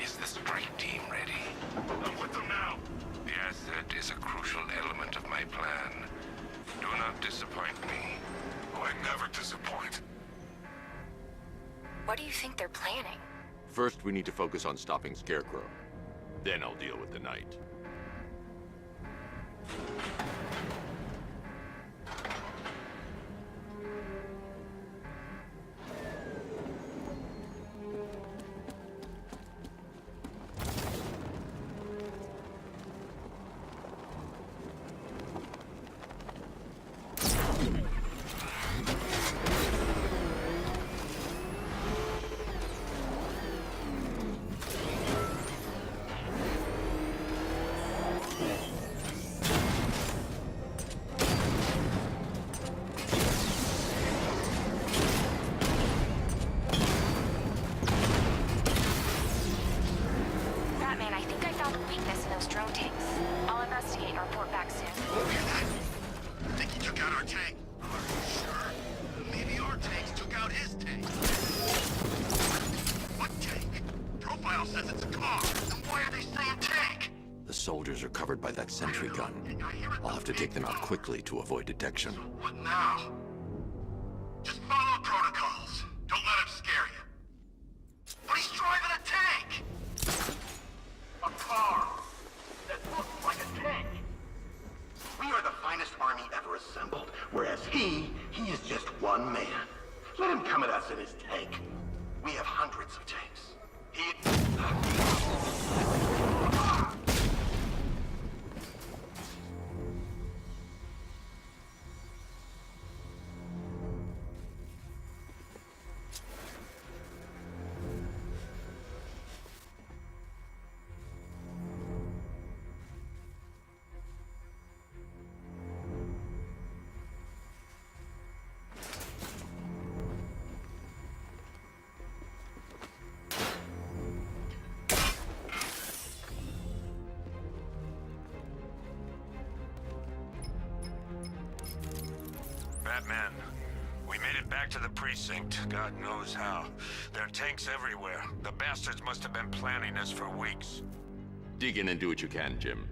Is the strike team ready? I'm with them now. The asset is a crucial element of my plan. Do not disappoint me. Oh, I never disappoint. What do you think they're planning? First, we need to focus on stopping Scarecrow. Then I'll deal with the Knight. Batman, I think I found a weakness in those drone tanks. I'll investigate and report back soon. I think he took out our tank. Are you sure? Maybe our tanks took out his tank. What tank? Profile says it's a car. Then why are they saying tank? The soldiers are covered by that sentry gun. I'll have to take them out quickly to avoid detection. What now? Just follow protocols. Don't let him scare you. But he's driving a tank! A car that looks like a tank. We are the finest army ever assembled, whereas he is just one man. Let him come at us in his tank. We have hundreds of tanks. Batman, we made it back to the precinct. God knows how. There are tanks everywhere. The bastards must have been planning this for weeks. Dig in and do what you can, Jim.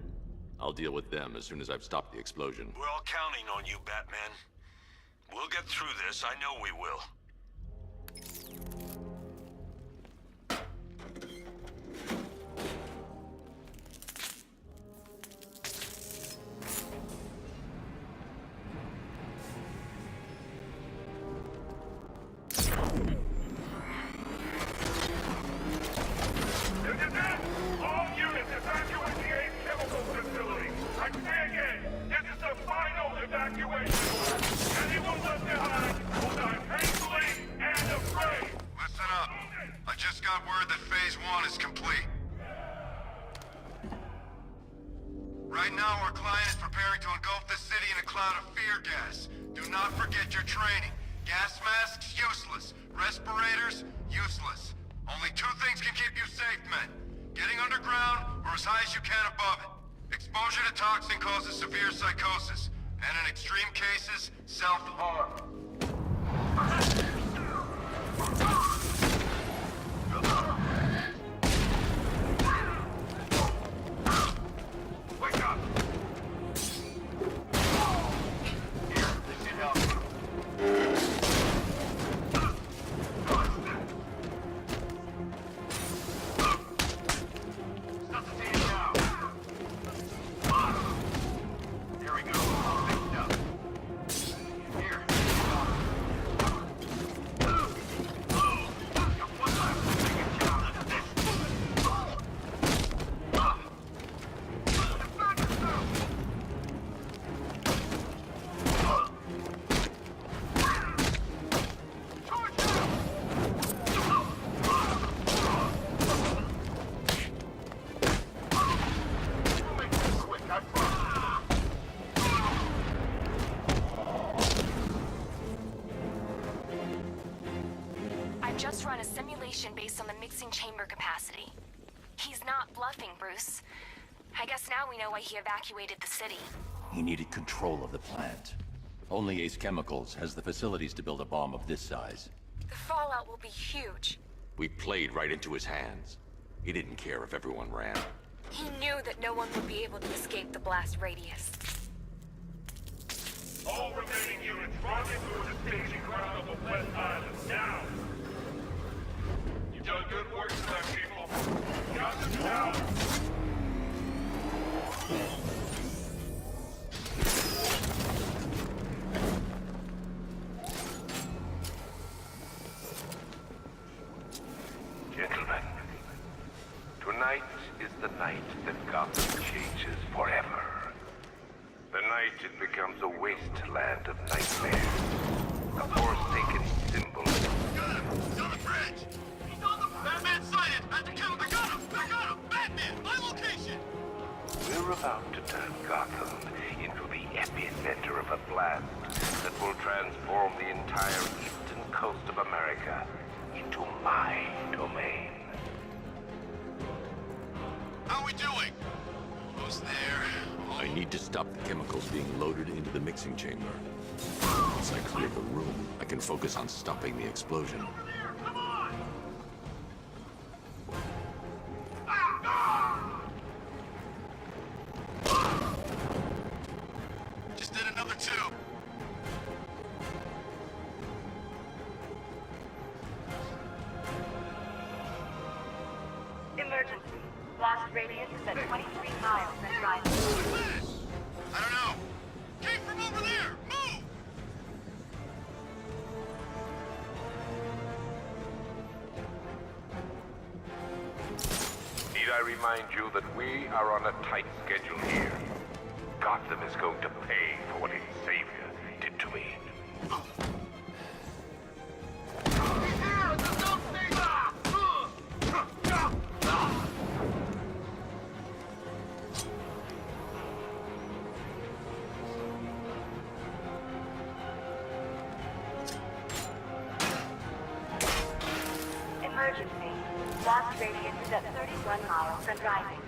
I'll deal with them as soon as I've stopped the explosion. We're all counting on you, Batman. We'll get through this. I know we will. All units evacuate the AIM chemical facility. I say again, this is the final evacuation order. Anyone left behind will die painfully and afraid. Listen up. I just got word that Phase 1 is complete. Right now, our client is preparing to engulf the city in a cloud of fear gas. Do not forget your training. Gas masks, useless. Respirators, useless. Only two things can keep you safe, men. Getting underground, or as high as you can above it. Exposure to toxin causes severe psychosis, and in extreme cases, self-harm. Wake up! Here, this should help you. Here we go. Fixed up. Here. I've just run a simulation based on the mixing chamber capacity. He's not bluffing, Bruce. I guess now we know why he evacuated the city. He needed control of the plant. Only Ace Chemicals has the facilities to build a bomb of this size. The fallout will be huge. We played right into his hands. He didn't care if everyone ran. He knew that no one would be able to escape the blast radius. All remaining units rendezvous at the staging ground of the West Island now! You've done good work tonight, people. Got them down! Gentlemen, tonight is the night that Gotham changes forever. The night it becomes a wasteland of nightmares. A forsaken symbol. Got him! He's on the bridge! He's on the... Batman sighted! At the kill! I got him! I got him! Batman! My location! We're about to turn Gotham into the epicenter of a blast that will transform the entire eastern coast of America into my domain. How we doing? Almost there. I need to stop the chemicals being loaded into the mixing chamber. Once I clear the room, I can focus on stopping the explosion. Over there! Come on! Just did another two. Emergency. Blast radius is at 23 miles and driving. I don't know. Came from over there! Move! Need I remind you that we are on a tight schedule here? Gotham is going to pay for what its savior did to me. Emergency. Blast radius is at 31 miles and rising.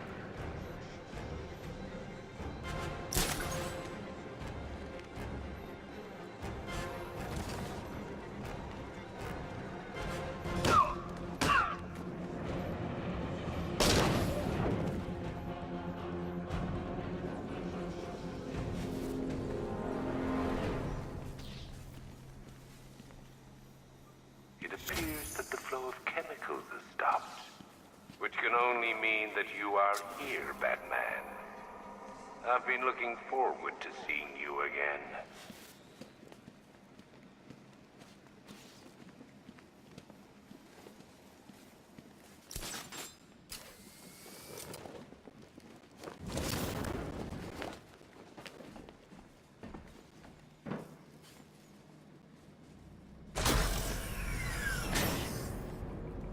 It appears that the flow of chemicals has stopped, which can only mean that you are here, Batman. I've been looking forward to seeing you again.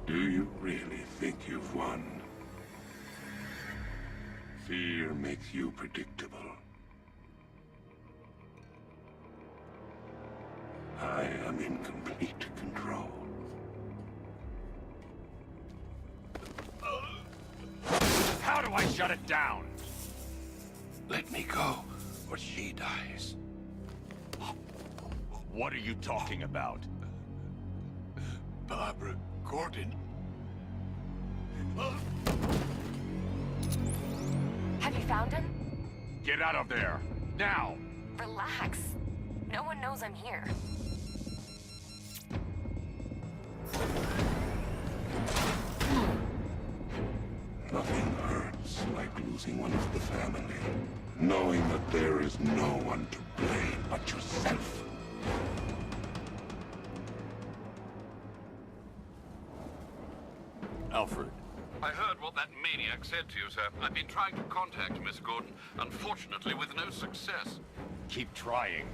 Do you really think you've won? Fear makes you predictable. I am in complete control. How do I shut it down? Let me go, or she dies. What are you talking about? Barbara Gordon. Have you found him? Get out of there! Now! Relax. No one knows I'm here. Nothing hurts like losing one of the family. Knowing that there is no one to blame but yourself. Alfred. I heard what that maniac said to you, sir. I've been trying to contact Miss Gordon, unfortunately with no success. Keep trying.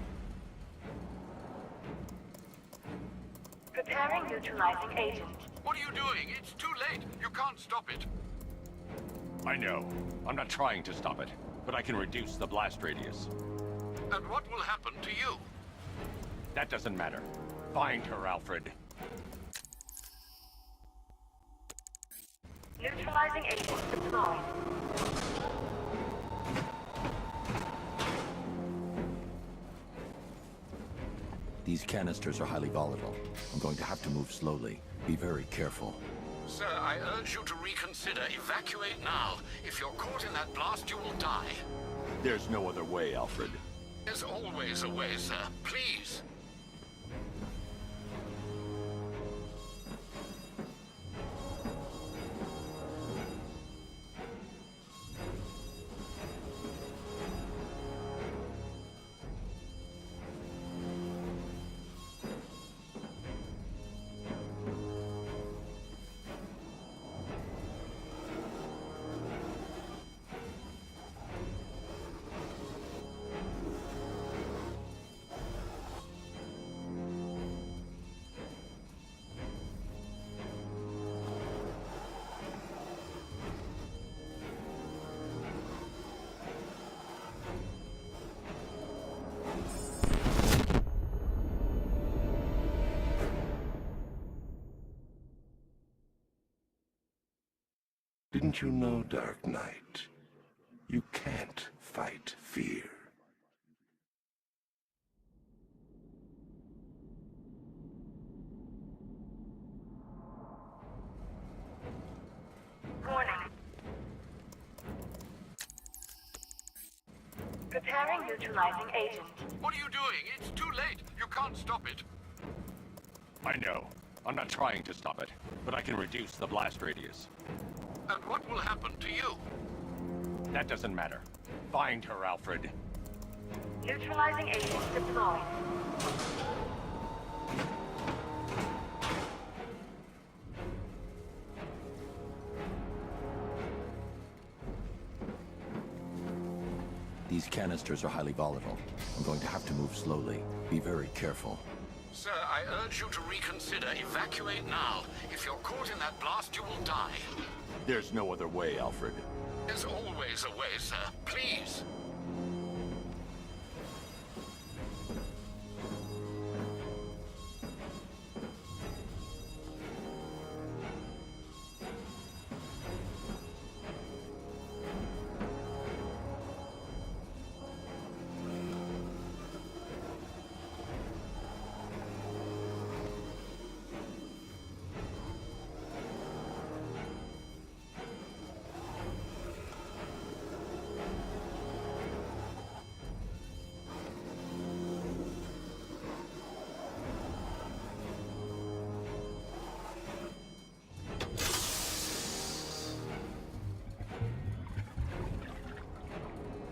Preparing neutralizing agent. What are you doing? It's too late. You can't stop it. I know. I'm not trying to stop it, but I can reduce the blast radius. And what will happen to you? That doesn't matter. Find her, Alfred. Neutralizing agent deployed. These canisters are highly volatile. I'm going to have to move slowly. Be very careful. Sir, I urge you to reconsider. Evacuate now. If you're caught in that blast, you will die. There's no other way, Alfred. There's always a way, sir. Please. Didn't you know, Dark Knight? You can't fight fear. Warning. Preparing neutralizing agent. What are you doing? It's too late. You can't stop it. I know. I'm not trying to stop it, but I can reduce the blast radius. And what will happen to you? That doesn't matter. Find her, Alfred. Neutralizing agent deployed. These canisters are highly volatile. I'm going to have to move slowly. Be very careful. Sir, I urge you to reconsider. Evacuate now. If you're caught in that blast, you will die. There's no other way, Alfred. There's always a way, sir. Please.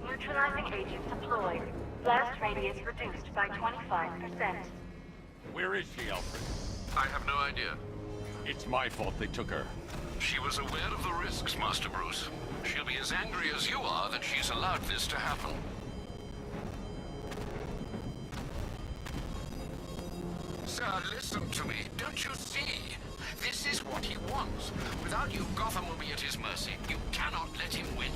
Neutralizing agent deployed. Blast radius reduced by 25%. Where is she, Alfred? I have no idea. It's my fault they took her. She was aware of the risks, Master Bruce. She'll be as angry as you are that she's allowed this to happen. Sir, listen to me. Don't you see? This is what he wants. Without you, Gotham will be at his mercy. You cannot let him win.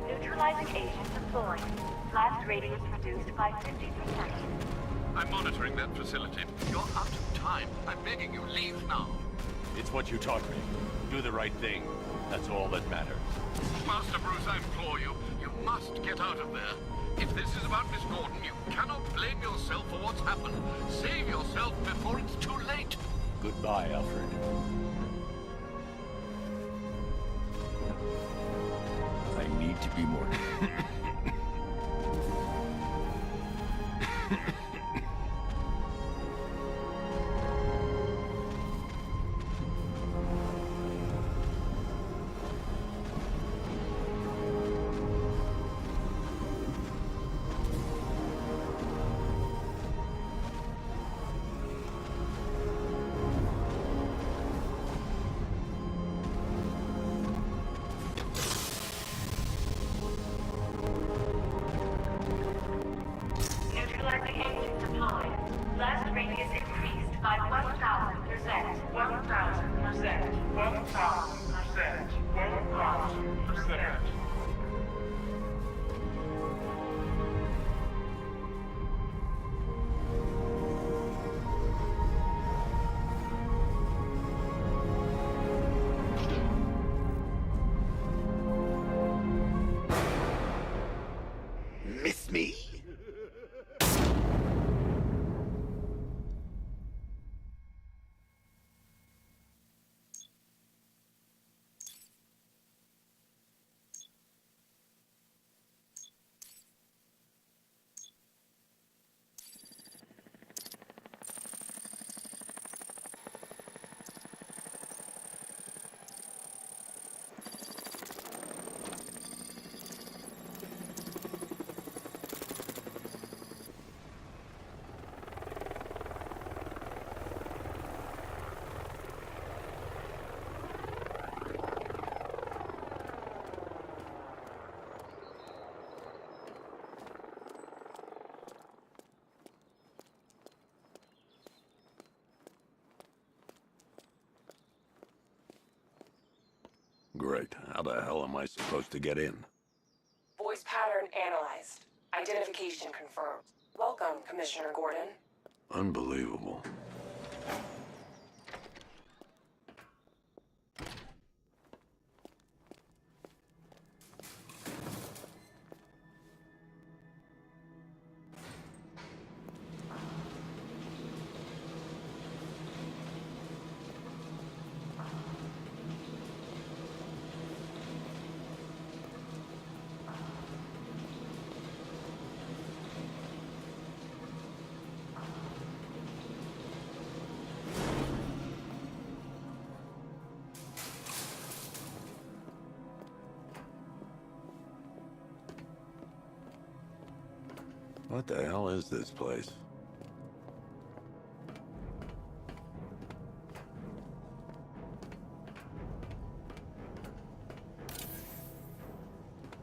Neutralizing agent deployed. Blast radius reduced by 50%. I'm monitoring that facility. You're out of time. I'm begging you, leave now. It's what you taught me. Do the right thing. That's all that matters. Master Bruce, I implore you, you must get out of there. If this is about Miss Gordon, you cannot blame yourself for what's happened. Save yourself before it's too late. Goodbye, Alfred. I need to be more... radius increased by 1,000%. 1,000%. 1,000%. 1,000%. Miss me? Great. How the hell am I supposed to get in? Voice pattern analyzed. Identification confirmed. Welcome, Commissioner Gordon. Unbelievable. What the hell is this place?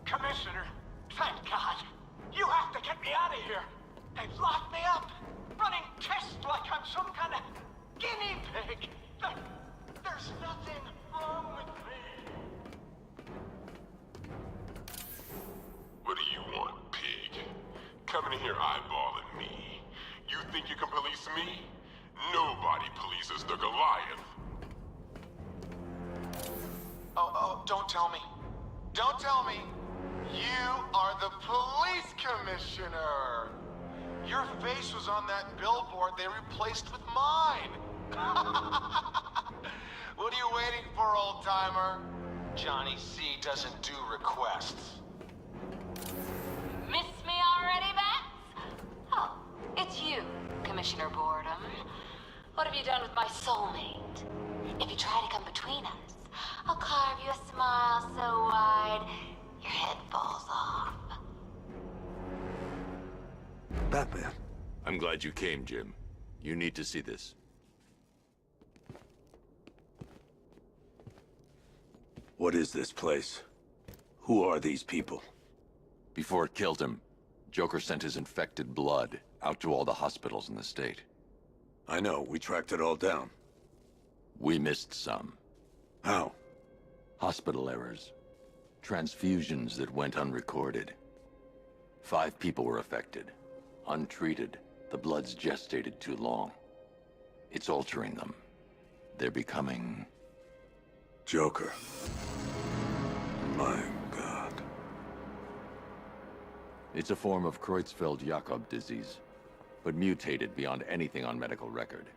Commissioner, thank God. You have to get me out of here. They've locked me up, running tests like I'm some kind of guinea pig. There's nothing wrong with me. What do you want, pig? Coming in here eyeballing me. You think you can police me? Nobody polices the Goliath. Oh, don't tell me. Don't tell me. You are the police commissioner. Your face was on that billboard they replaced with mine. What are you waiting for, old-timer? Johnny C doesn't do requests. Miss me already, Bats? Oh, it's you, Commissioner Boredom. What have you done with my soulmate? If you try to come between us, I'll carve you a smile so wide, your head falls off. Batman. I'm glad you came, Jim. You need to see this. What is this place? Who are these people? Before it killed him, Joker sent his infected blood out to all the hospitals in the state. I know, we tracked it all down. We missed some. How? Hospital errors. Transfusions that went unrecorded. 5 people were affected. Untreated, the blood's gestated too long. It's altering them. They're becoming... Joker. My God. It's a form of Creutzfeldt-Jakob disease, but mutated beyond anything on medical record.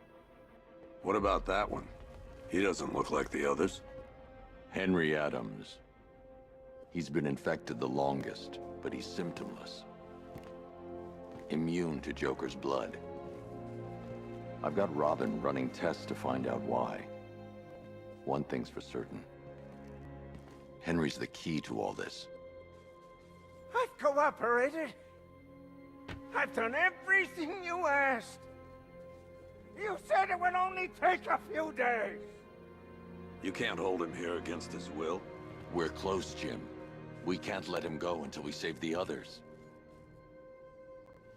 What about that one? He doesn't look like the others. Henry Adams. He's been infected the longest, but he's symptomless. Immune to Joker's blood. I've got Robin running tests to find out why. One thing's for certain. Henry's the key to all this. I've cooperated. I've done everything you asked. You said it would only take a few days. You can't hold him here against his will? We're close, Jim. We can't let him go until we save the others.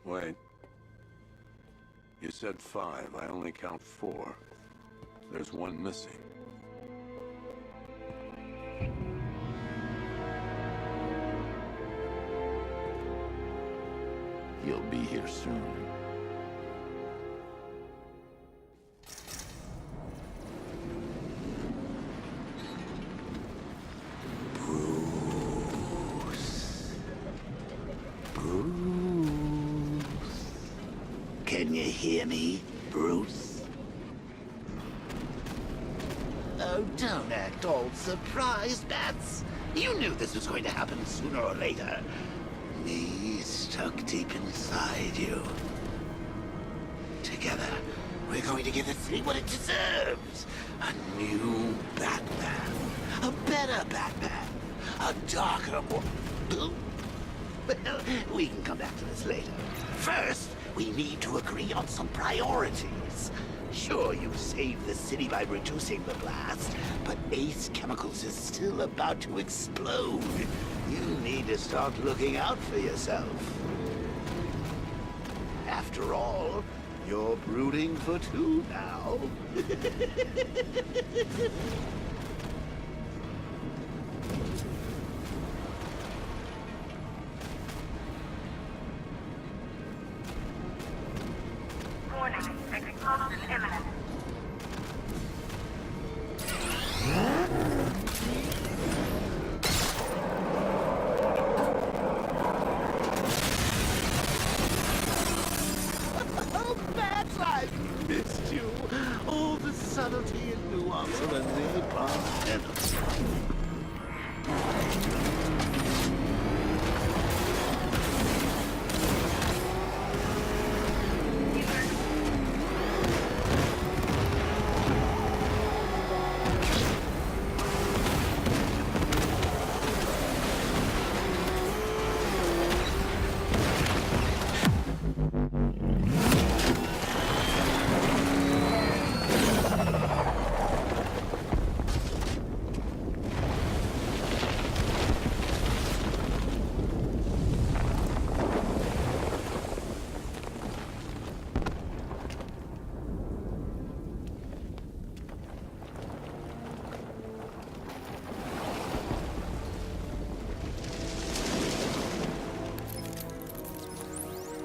Wait. You said 5. I only count 4. There's one missing. He'll be here soon. Can you hear me, Bruce? Oh, don't act all surprised, Bats. You knew this was going to happen sooner or later. Me stuck deep inside you. Together, we're going to give the city what it deserves. A new Batman. A better Batman. A darker one. Well, we can come back to this later. First, we need to agree on some priorities. Sure, you saved the city by reducing the blast, but Ace Chemicals is still about to explode. You need to start looking out for yourself. After all, you're brooding for 2 now. Warning, explosion imminent. Oh, Bats, I've missed you. All the subtlety and nuance of a napalm enemy.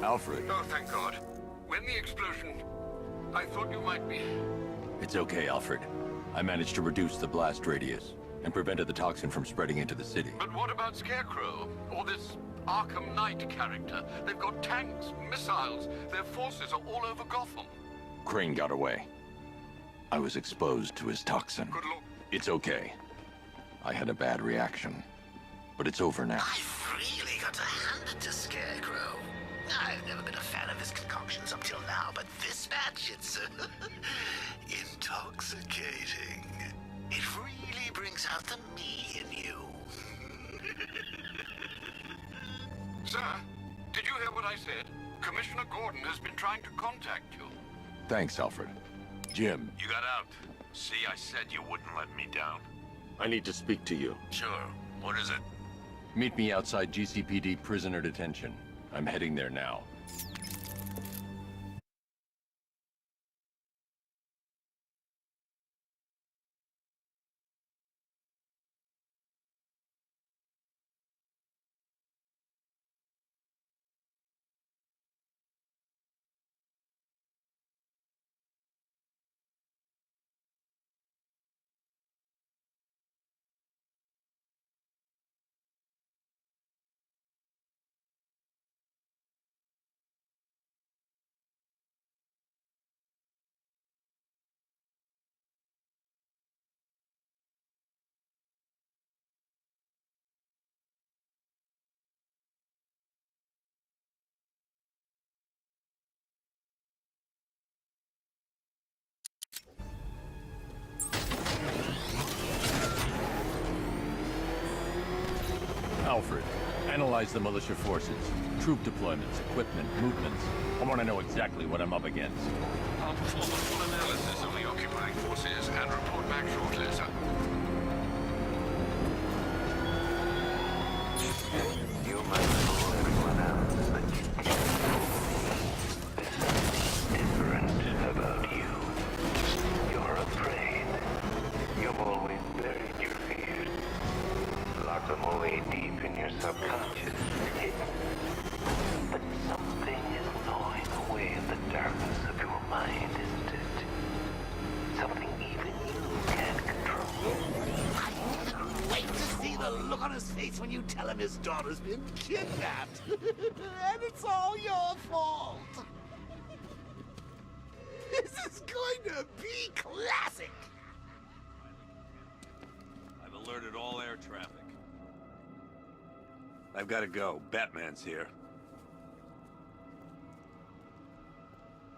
Alfred. Oh, thank God. When the explosion... I thought you might be... It's okay, Alfred. I managed to reduce the blast radius and prevented the toxin from spreading into the city. But what about Scarecrow? Or this Arkham Knight character? They've got tanks, missiles. Their forces are all over Gotham. Crane got away. I was exposed to his toxin. Good luck. It's okay. I had a bad reaction. But it's over now. I've really got to hand it to Scarecrow. I've never been a fan of his concoctions up till now, but this batch, it's intoxicating. It really brings out the me in you. Sir, did you hear what I said? Commissioner Gordon has been trying to contact you. Thanks, Alfred. Jim. You got out. See, I said you wouldn't let me down. I need to speak to you. Sure. What is it? Meet me outside GCPD prisoner detention. I'm heading there now. Alfred, analyze the militia forces, troop deployments, equipment, movements. I want to know exactly what I'm up against. I'll perform a full analysis of the occupying forces and report back shortly, sir. You must fool everyone else, but you face when you tell him his daughter's been kidnapped. And it's all your fault. This is going to be classic. I've alerted all air traffic. I've got to go. Batman's here.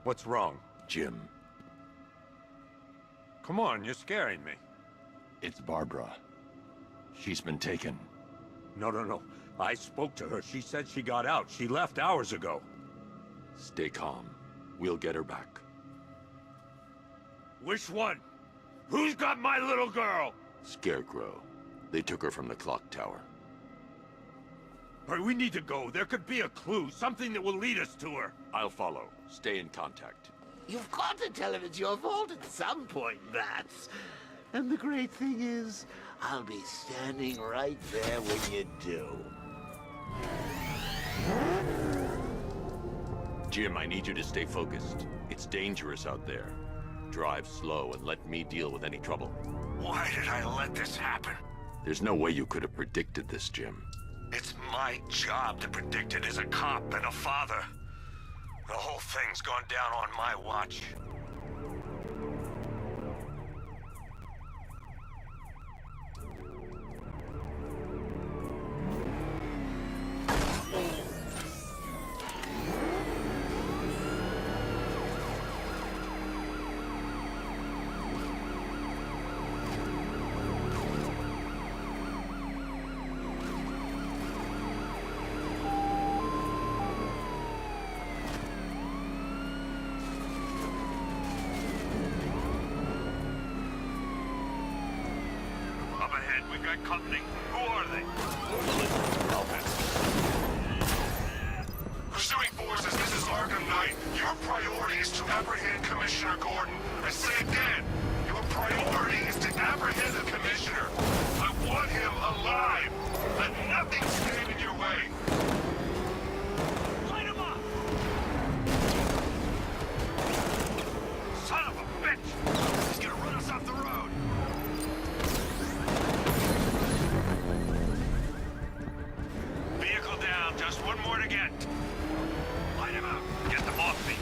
What's wrong? Jim. Come on, you're scaring me. It's Barbara. She's been taken. No. I spoke to her. She said she got out. She left hours ago. Stay calm. We'll get her back. Which one? Who's got my little girl? Scarecrow. They took her from the clock tower. All right, we need to go. There could be a clue, something that will lead us to her. I'll follow. Stay in contact. You've got to tell him it's your fault at some point, Bats. And the great thing is, I'll be standing right there when you do. Jim, I need you to stay focused. It's dangerous out there. Drive slow and let me deal with any trouble. Why did I let this happen? There's no way you could have predicted this, Jim. It's my job to predict it as a cop and a father. The whole thing's gone down on my watch. We've got company. Who are they? Pursuing forces, this is Arkham Knight. Your priority is to apprehend Commissioner Gordon. I say again, your priority is to apprehend the Commissioner. I want him alive. Let nothing stand in your way. Light him up! Son of a bitch! He's gonna run us off the road! Vehicle down, just one more to get. Light him up. Get them off me.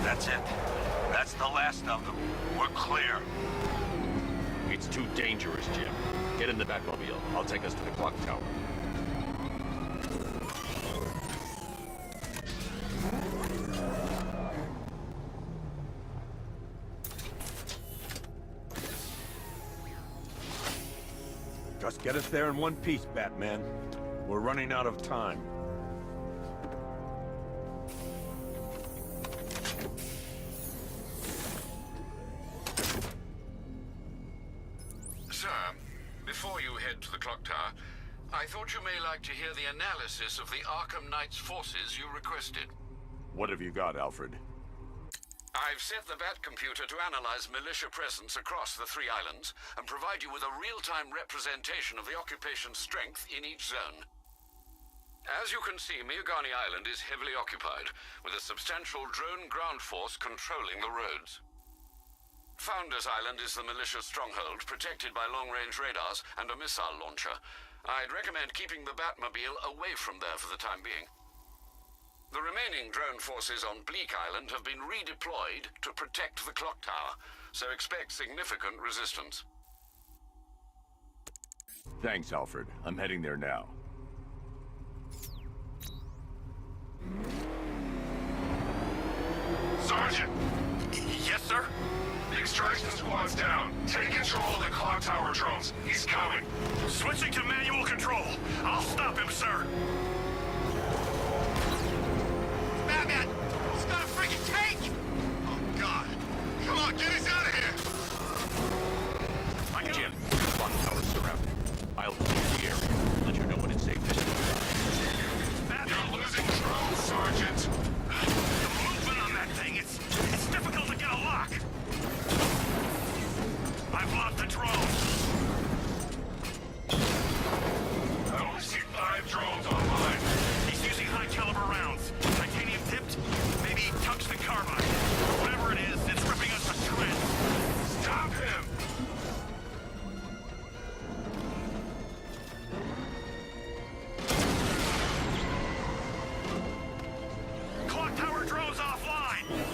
That's it. That's the last of them. We're clear. It's too dangerous, Jim. Get in the Batmobile. I'll take us to the clock tower. Just get us there in one piece, Batman. We're running out of time. Sir, before you head to the clock tower, I thought you may like to hear the analysis of the Arkham Knight's forces you requested. What have you got, Alfred? I've set the Bat computer to analyze militia presence across the 3 islands and provide you with a real-time representation of the occupation's strength in each zone. As you can see, Miagani Island is heavily occupied, with a substantial drone ground force controlling the roads. Founders Island is the militia stronghold, protected by long-range radars and a missile launcher. I'd recommend keeping the Batmobile away from there for the time being. The remaining drone forces on Bleak Island have been redeployed to protect the clock tower, so expect significant resistance. Thanks, Alfred. I'm heading there now. Sergeant! Yes, sir? The extraction squad's down. Take control of the clock tower drones. He's coming. Switching to manual control. I'll stop him, sir. Batman! He's got a freaking tank! Oh, God. Come on, get us out of here! Jim, clock tower surrounded. I'll clear the area. Let you know when it's safe to stop. You're losing drones, Sergeant. The movement on that thing, it's difficult to get a lock.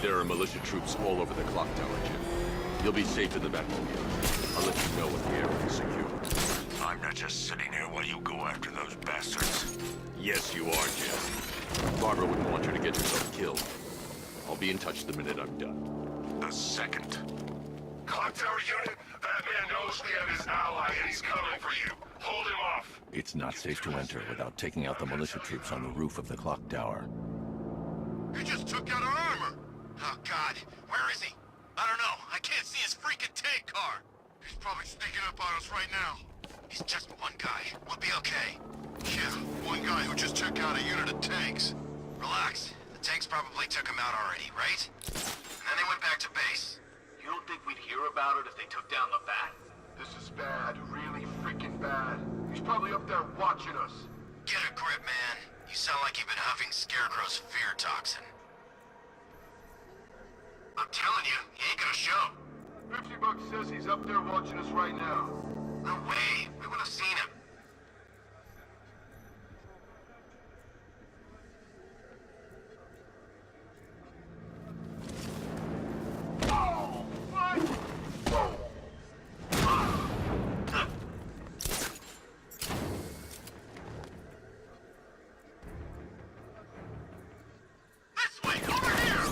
There are militia troops all over the clock tower, Jim. You'll be safe in the Batmobile. I'll let you know when the area is secure. I'm not just sitting here while you go after those bastards. Yes, you are, Jim. Barbara wouldn't want you to get yourself killed. I'll be in touch the minute I'm done. The second. Clock tower unit, Batman knows we have his ally and he's coming for you. Hold him off. It's not safe to enter without taking out the militia troops on the roof of the clock tower. He just took out our armor. Oh, God. Where is he? I don't know. I can't see his freaking tank car. He's probably sneaking up on us right now. He's just one guy. We'll be okay. Yeah, one guy who just took out a unit of tanks. Relax. The tanks probably took him out already, right? And then they went back to base. You don't think we'd hear about it if they took down the Bat? This is bad, really freaking bad. He's probably up there watching us. Get a grip, man. You sound like you've been huffing Scarecrow's fear toxin. I'm telling you, he ain't gonna show. $50 says he's up there watching us right now. No way. We would have seen him. Oh, what? This way, over here!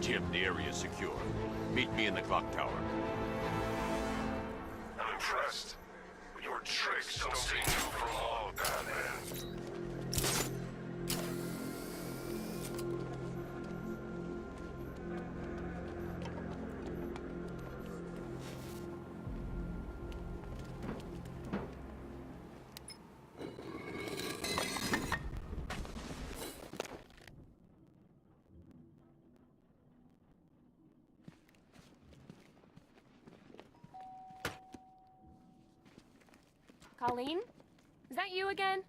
Jim, the area is secure. Meet me in the clock tower. I'm impressed. But your tricks don't seem too for long, Batman. Colleen? Is that you again?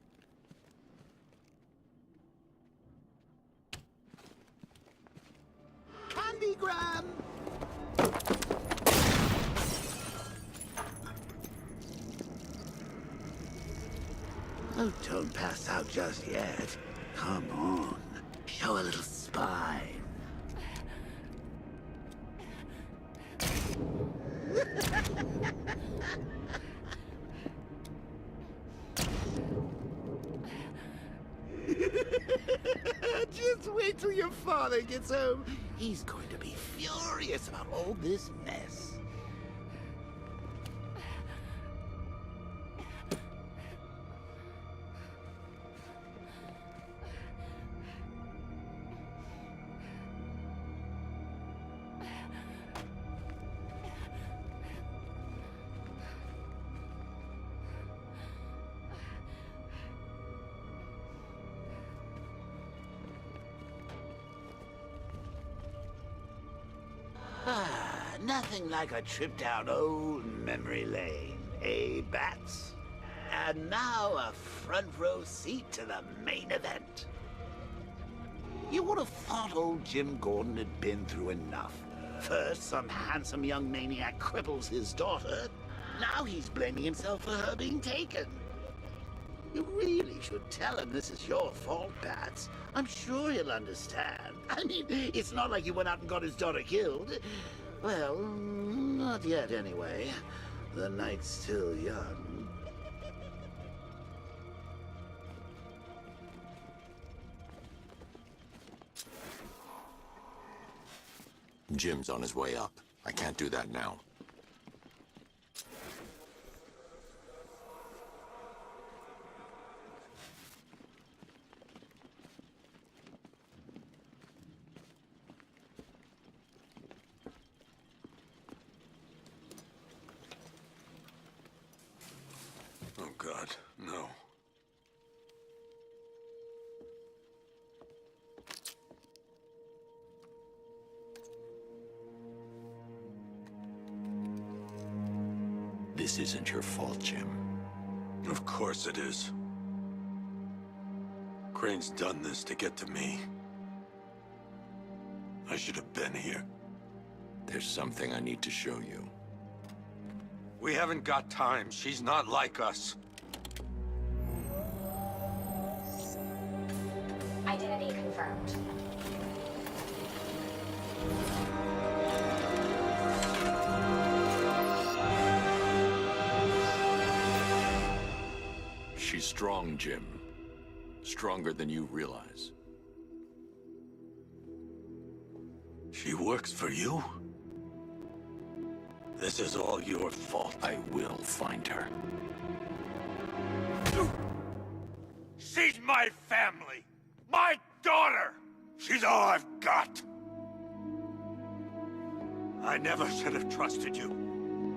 Candygram! Oh, don't pass out just yet. Come on. Show a little spine. Just wait till your father gets home. He's going to be furious about all this mess. Nothing like a trip down old memory lane, eh, Bats? And now a front row seat to the main event. You would have thought old Jim Gordon had been through enough. First, some handsome young maniac cripples his daughter. Now he's blaming himself for her being taken. You really should tell him this is your fault, Bats. I'm sure he'll understand. I mean, it's not like you went out and got his daughter killed. Well, not yet anyway. The night's still young. Jim's on his way up. I can't do that now. isn't your fault, Jim. Of course it is. Crane's done this to get to me. I should have been here. There's something I need to show you. We haven't got time. She's not like us. Identity confirmed. She's strong, Jim. Stronger than you realize. She works for you? This is all your fault. I will find her. She's my family! My daughter! She's all I've got! I never should have trusted you.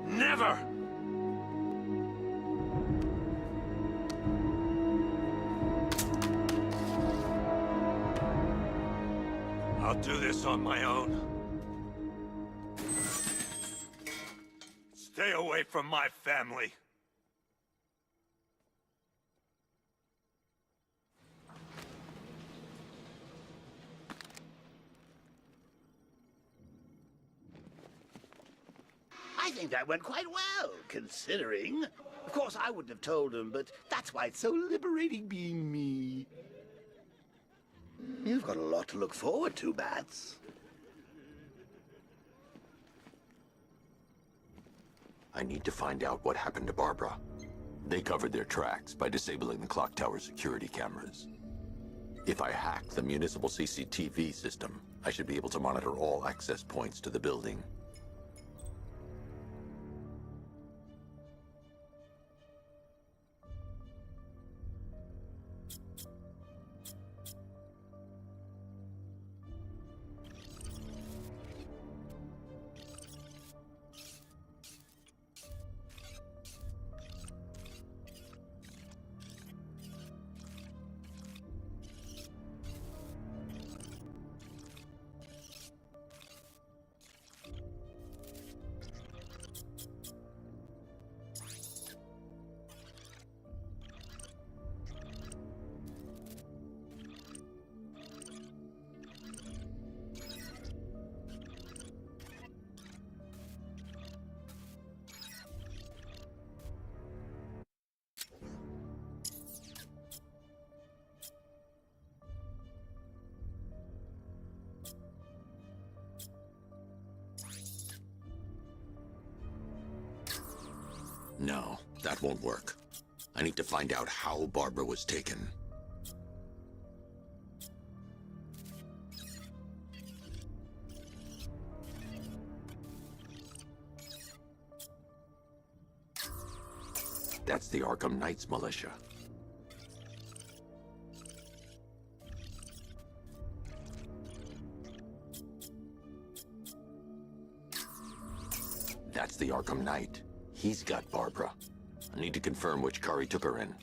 Never! I'll do this on my own. Stay away from my family. I think that went quite well, considering. Of course, I wouldn't have told him, but that's why it's so liberating being me. You've got a lot to look forward to, Bats. I need to find out what happened to Barbara. They covered their tracks by disabling the clock tower security cameras. If I hack the municipal CCTV system, I should be able to monitor all access points to the building. No, that won't work. I need to find out how Barbara was taken. That's the Arkham Knights militia. That's the Arkham Knight. He's got Barbara. I need to confirm which car he took her in.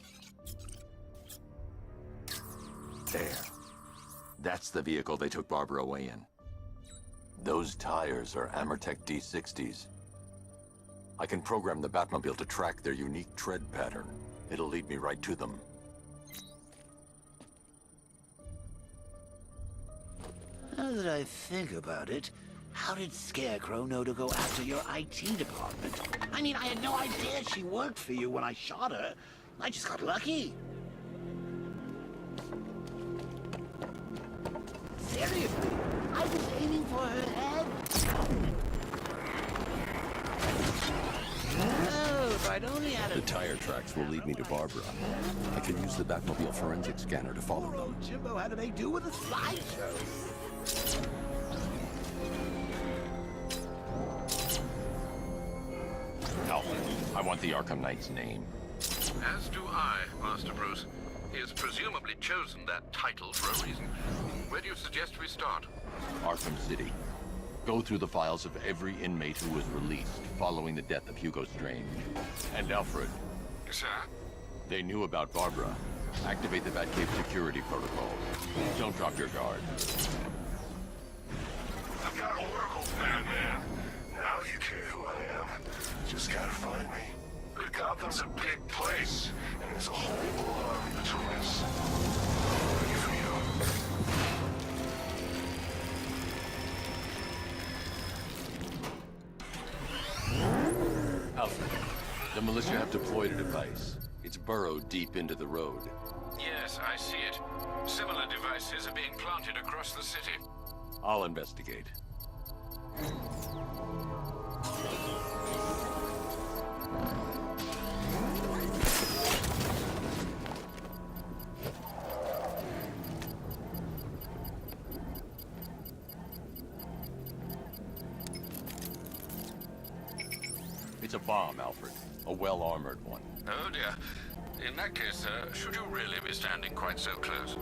There. That's the vehicle they took Barbara away in. Those tires are Amertech D60s. I can program the Batmobile to track their unique tread pattern. It'll lead me right to them. Now that I think about it, how did Scarecrow know to go after your IT department? I mean, I had no idea she worked for you when I shot her. I just got lucky. Seriously, I was aiming for her head. Oh, if I'd only had a... The tire tracks will lead me to Barbara. I can use the Batmobile forensic scanner to follow them. Jimbo had to make do with a slideshow. Alfred, I want the Arkham Knight's name. As do I, Master Bruce. He has presumably chosen that title for a reason. Where do you suggest we start? Arkham City. Go through the files of every inmate who was released following the death of Hugo Strange. And Alfred. Sir? They knew about Barbara. Activate the Batcave security protocols. Don't drop your guard. I've got Oracle, Batman. Now you care who I am. Just gotta find me. Gotham's a big place, and there's a whole lot between us. Ready for you. Alfred, the militia have deployed a device. It's burrowed deep into the road. Yes, I see it. Similar devices are being planted across the city. I'll investigate. It's a bomb, Alfred. A well-armored one. Oh dear. In that case, should you really be standing quite so close?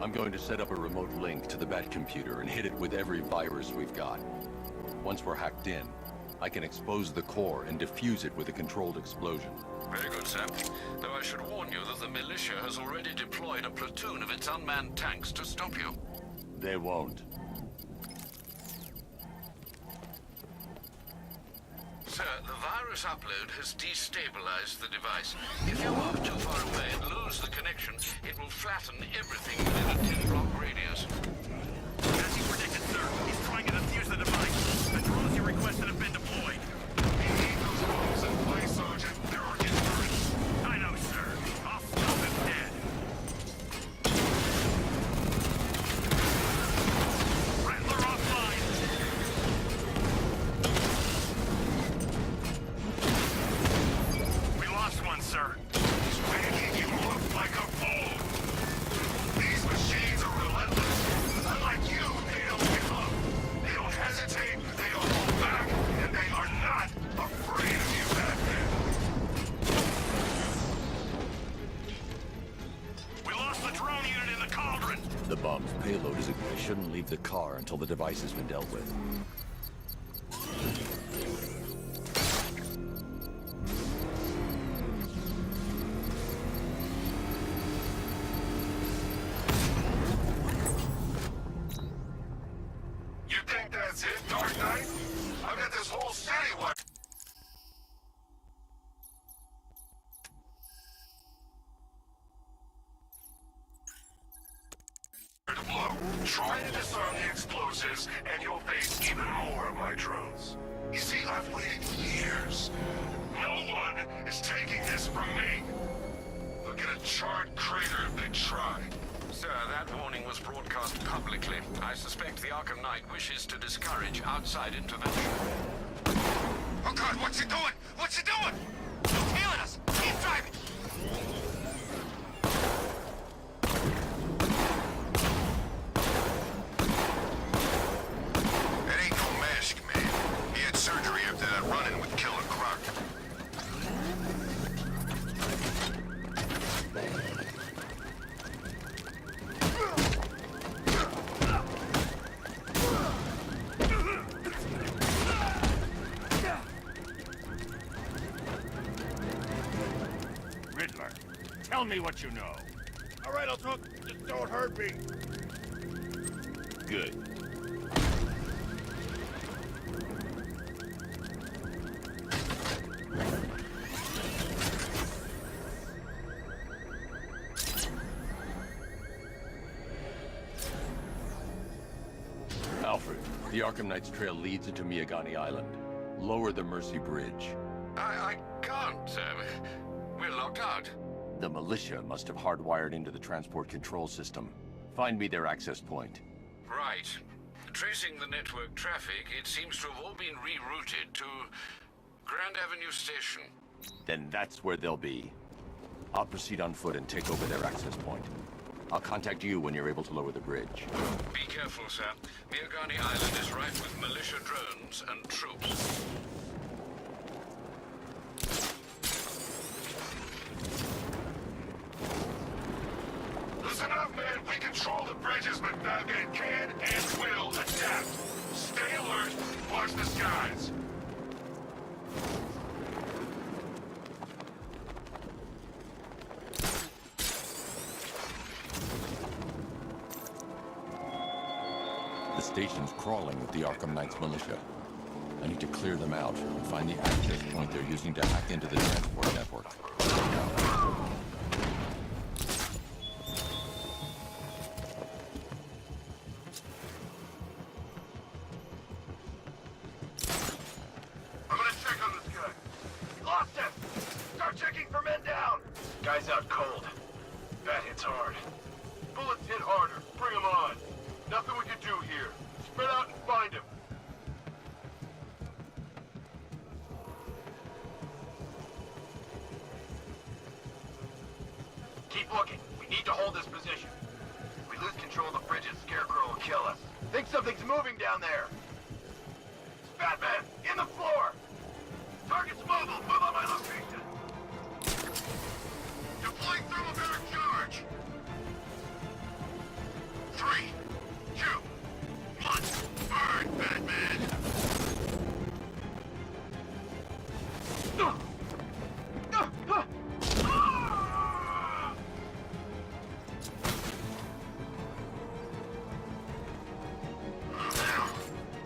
I'm going to set up a remote link to the Bat computer and hit it with every virus we've got. Once we're hacked in, I can expose the core and defuse it with a controlled explosion. Very good, sir. Though I should warn you that the militia has already deployed a platoon of its unmanned tanks to stop you. They won't. Sir, the virus upload has destabilized the device. If you move too far away and lose the connection, it will flatten everything within a 10-block radius. As you predicted, sir, he's trying to defuse the device. The drones you requested have been deployed. We need those drones in place, Sergeant. There are injuries. I know, sir. I'll stop him dead. Rattler offline. We lost one, sir. He's making you look like a fool. These machines are relentless. Unlike you, they don't give up. They don't hesitate, they don't hold back, and they are not afraid of you, Batman. We lost the drone unit in the cauldron. The bomb's payload is I shouldn't leave the car until the device has been dealt with. You think that's it, Dark Knight? I've got this whole city wired to blow. Try to disarm the explosives, and you'll face even more of my drones. You see, I've waited years. No one is taking this from me. Look at a charred crater if they try. Sir, that warning was broadcast publicly. I suspect the Arkham Knight wishes to discourage outside intervention. Oh God, what's he doing? What's he doing? He's tailing us. Keep driving. That ain't no mask, man. He had surgery after that run-in with Killer Croc. Riddler, tell me what you know. All right, I'll talk. Just don't hurt me. Good. Alfred, the Arkham Knight's trail leads into Miyagani Island. Lower the Mercy Bridge. I can't, sir. We're locked out. The militia must have hardwired into the transport control system. Find me their access point. Right. Tracing the network traffic, it seems to have all been rerouted to Grand Avenue Station. Then that's where they'll be. I'll proceed on foot and take over their access point. I'll contact you when you're able to lower the bridge. Be careful, sir. Miyagani Island is rife with militia drones and troops. Listen up, man. We control the bridges, but Batman can and will adapt. Stay alert. Watch the skies. The station's crawling with the Arkham Knight's militia. I need to clear them out and find the access point they're using to hack into the transport network. I'm gonna check on this guy. Lost him! Start checking for men down! Guy's out cold. That hits hard. Bullets hit harder. Bring him on. Nothing we can do here. Spread out and find him. Keep looking. We need to hold this position. If we lose control of the bridges, Scarecrow will kill us. Think something's moving down there. Batman, in the floor! Target's mobile. Move on my location. Deploying thermobaric charge. 3, 2, 1. Burn, Batman!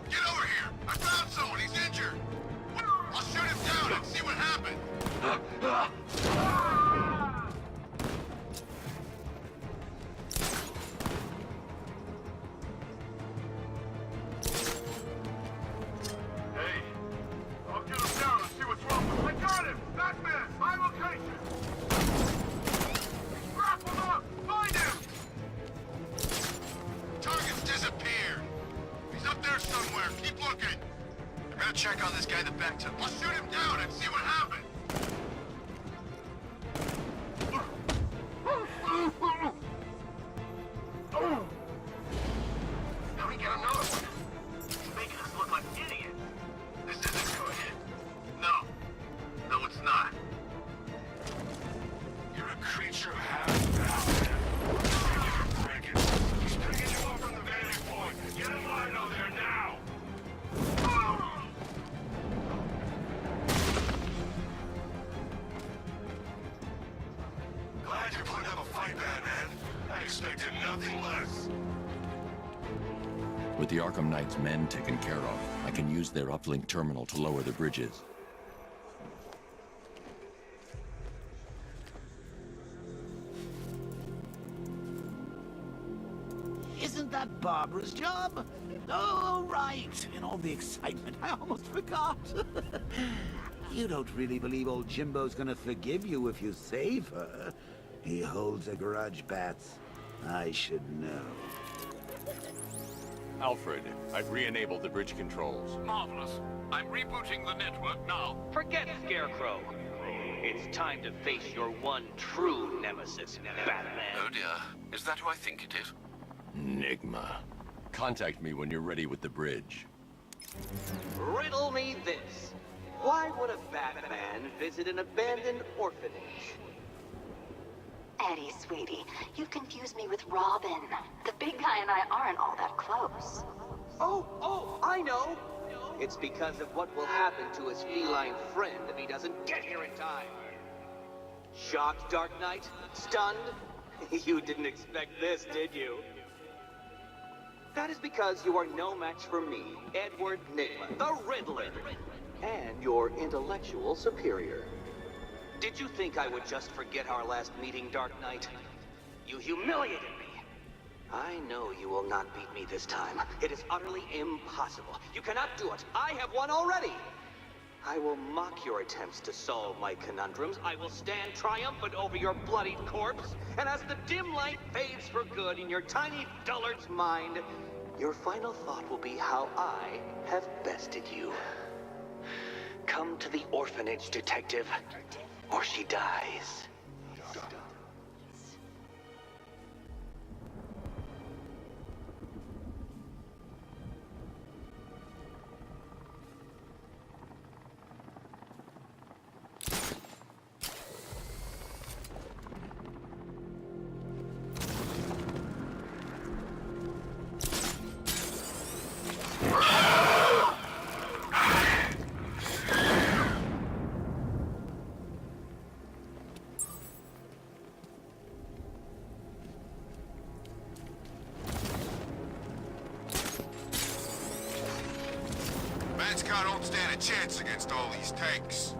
Get over here! I found someone! He's injured! I'll shoot him down and see what happens! Hey, I'll get him down and see what's wrong with him. I got him! Batman, my location! He's grappled up! Find him! Target's disappeared! He's up there somewhere. Keep looking. I'm gonna check on this guy that backed up. I'll shoot him down and see what happens. Now we get another one. He's making us look like idiots. This isn't good. No. No, it's not. You're a creature of habit, Batman. He's picking you up from the vantage point. Get in line out there now. Glad you're putting up a fight, Batman. I expected nothing less. With the Arkham Knight's men taken care of, I can use their uplink terminal to lower the bridges. Isn't that Barbara's job? Oh, right. In all the excitement, I almost forgot. You don't really believe old Jimbo's gonna forgive you if you save her. He holds a grudge, Bats. I should know. Alfred, I've re-enabled the bridge controls. Marvelous. I'm rebooting the network now. Forget Scarecrow. It's time to face your one true nemesis, Batman. Oh dear. Is that who I think it is? Enigma. Contact me when you're ready with the bridge. Riddle me this. Why would a Batman visit an abandoned orphanage? Eddie, sweetie, you've confused me with Robin. The big guy and I aren't all that close. Oh, I know. It's because of what will happen to his feline friend if he doesn't get here in time. Shocked, Dark Knight? Stunned? You didn't expect this, did you? That is because you are no match for me, Edward Nygma, the Riddler, and your intellectual superior. Did you think I would just forget our last meeting, Dark Knight? You humiliated me. I know you will not beat me this time. It is utterly impossible. You cannot do it. I have won already. I will mock your attempts to solve my conundrums. I will stand triumphant over your bloodied corpse. And as the dim light fades for good in your tiny dullard's mind, your final thought will be how I have bested you. Come to the orphanage, detective, or she dies. car don't stand a chance against all these tanks.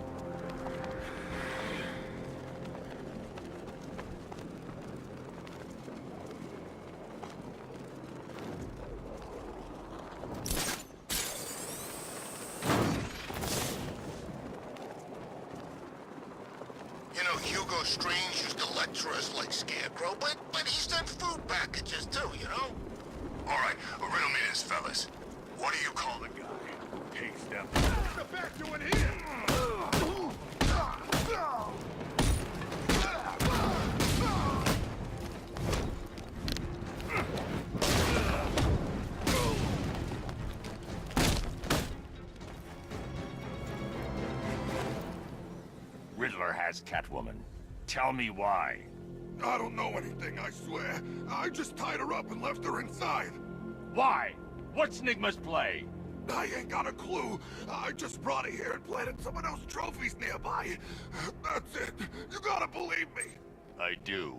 You know, Hugo Strange used to lecture us like Scarecrow, but he sent food packages too, you know? All right, riddle me this, fellas. What do you call the guy? Hey, Steph. What's the back doing here? Riddler has Catwoman. Tell me why. I don't know anything, I swear. I just tied her up and left her inside. Why? What's Nigma's play? I ain't got a clue. I just brought her here and planted some of those trophies nearby. That's it. You gotta believe me. I do.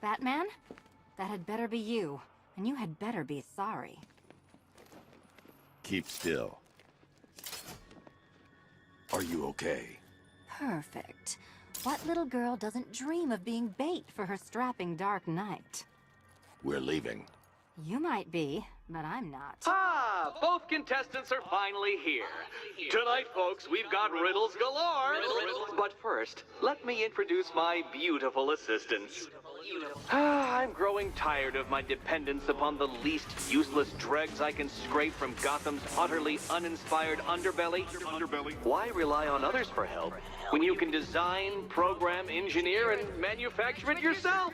Batman? That had better be you. And you had better be sorry. Keep still. Are you okay? Perfect. What little girl doesn't dream of being bait for her strapping Dark Knight? We're leaving. You might be, but I'm not. Ah, both contestants are finally here. Tonight, folks, we've got riddles galore. But first, let me introduce my beautiful assistants. I'm growing tired of my dependence upon the least useless dregs I can scrape from Gotham's utterly uninspired underbelly. Why rely on others for help when you can design, program, engineer, and manufacture it yourself?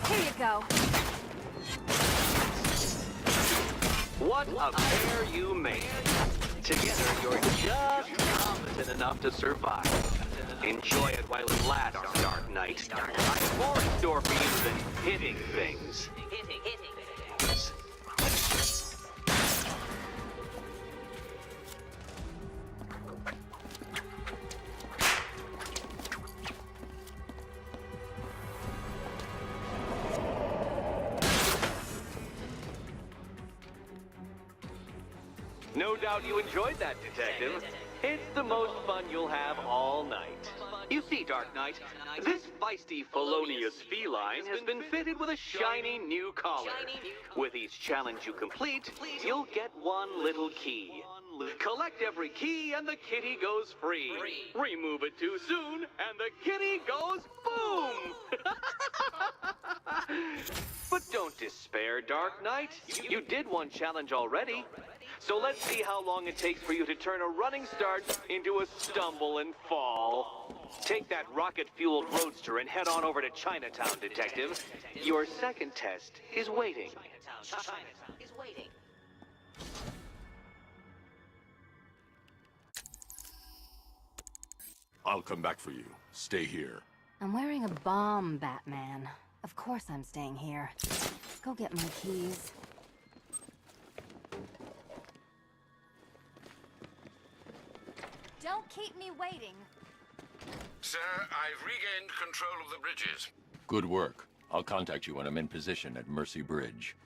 Here you go. What a pair you made. Together, you're just competent enough to survive. Enjoy it while it lasts, Dark Knight. I've more in store for you than hitting things. No doubt you enjoyed that, Detective. It's the most fun you'll have all night. You see, Dark Knight, this feisty, felonious feline has been fitted with a shiny new collar. With each challenge you complete, you'll get one little key. Collect every key and the kitty goes free. Remove it too soon and the kitty goes boom! But don't despair, Dark Knight. You did one challenge already. So let's see how long it takes for you to turn a running start into a stumble and fall. Take that rocket-fueled roadster and head on over to Chinatown, Detective. Your second test is waiting. I'll come back for you. Stay here. I'm wearing a bomb, Batman. Of course I'm staying here. Go get my keys. Don't keep me waiting. Sir, I've regained control of the bridges. Good work. I'll contact you when I'm in position at Mercy Bridge.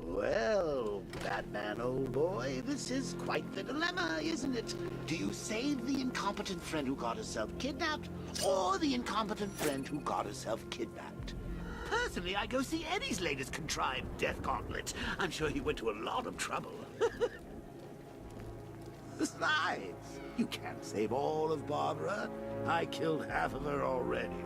Well, Batman, old boy, this is quite the dilemma, isn't it? Do you save the incompetent friend who got herself kidnapped, or the incompetent friend who got herself kidnapped? Personally, I go see Eddie's latest contrived death gauntlet. I'm sure he went to a lot of trouble. Besides, you can't save all of Barbara. I killed half of her already.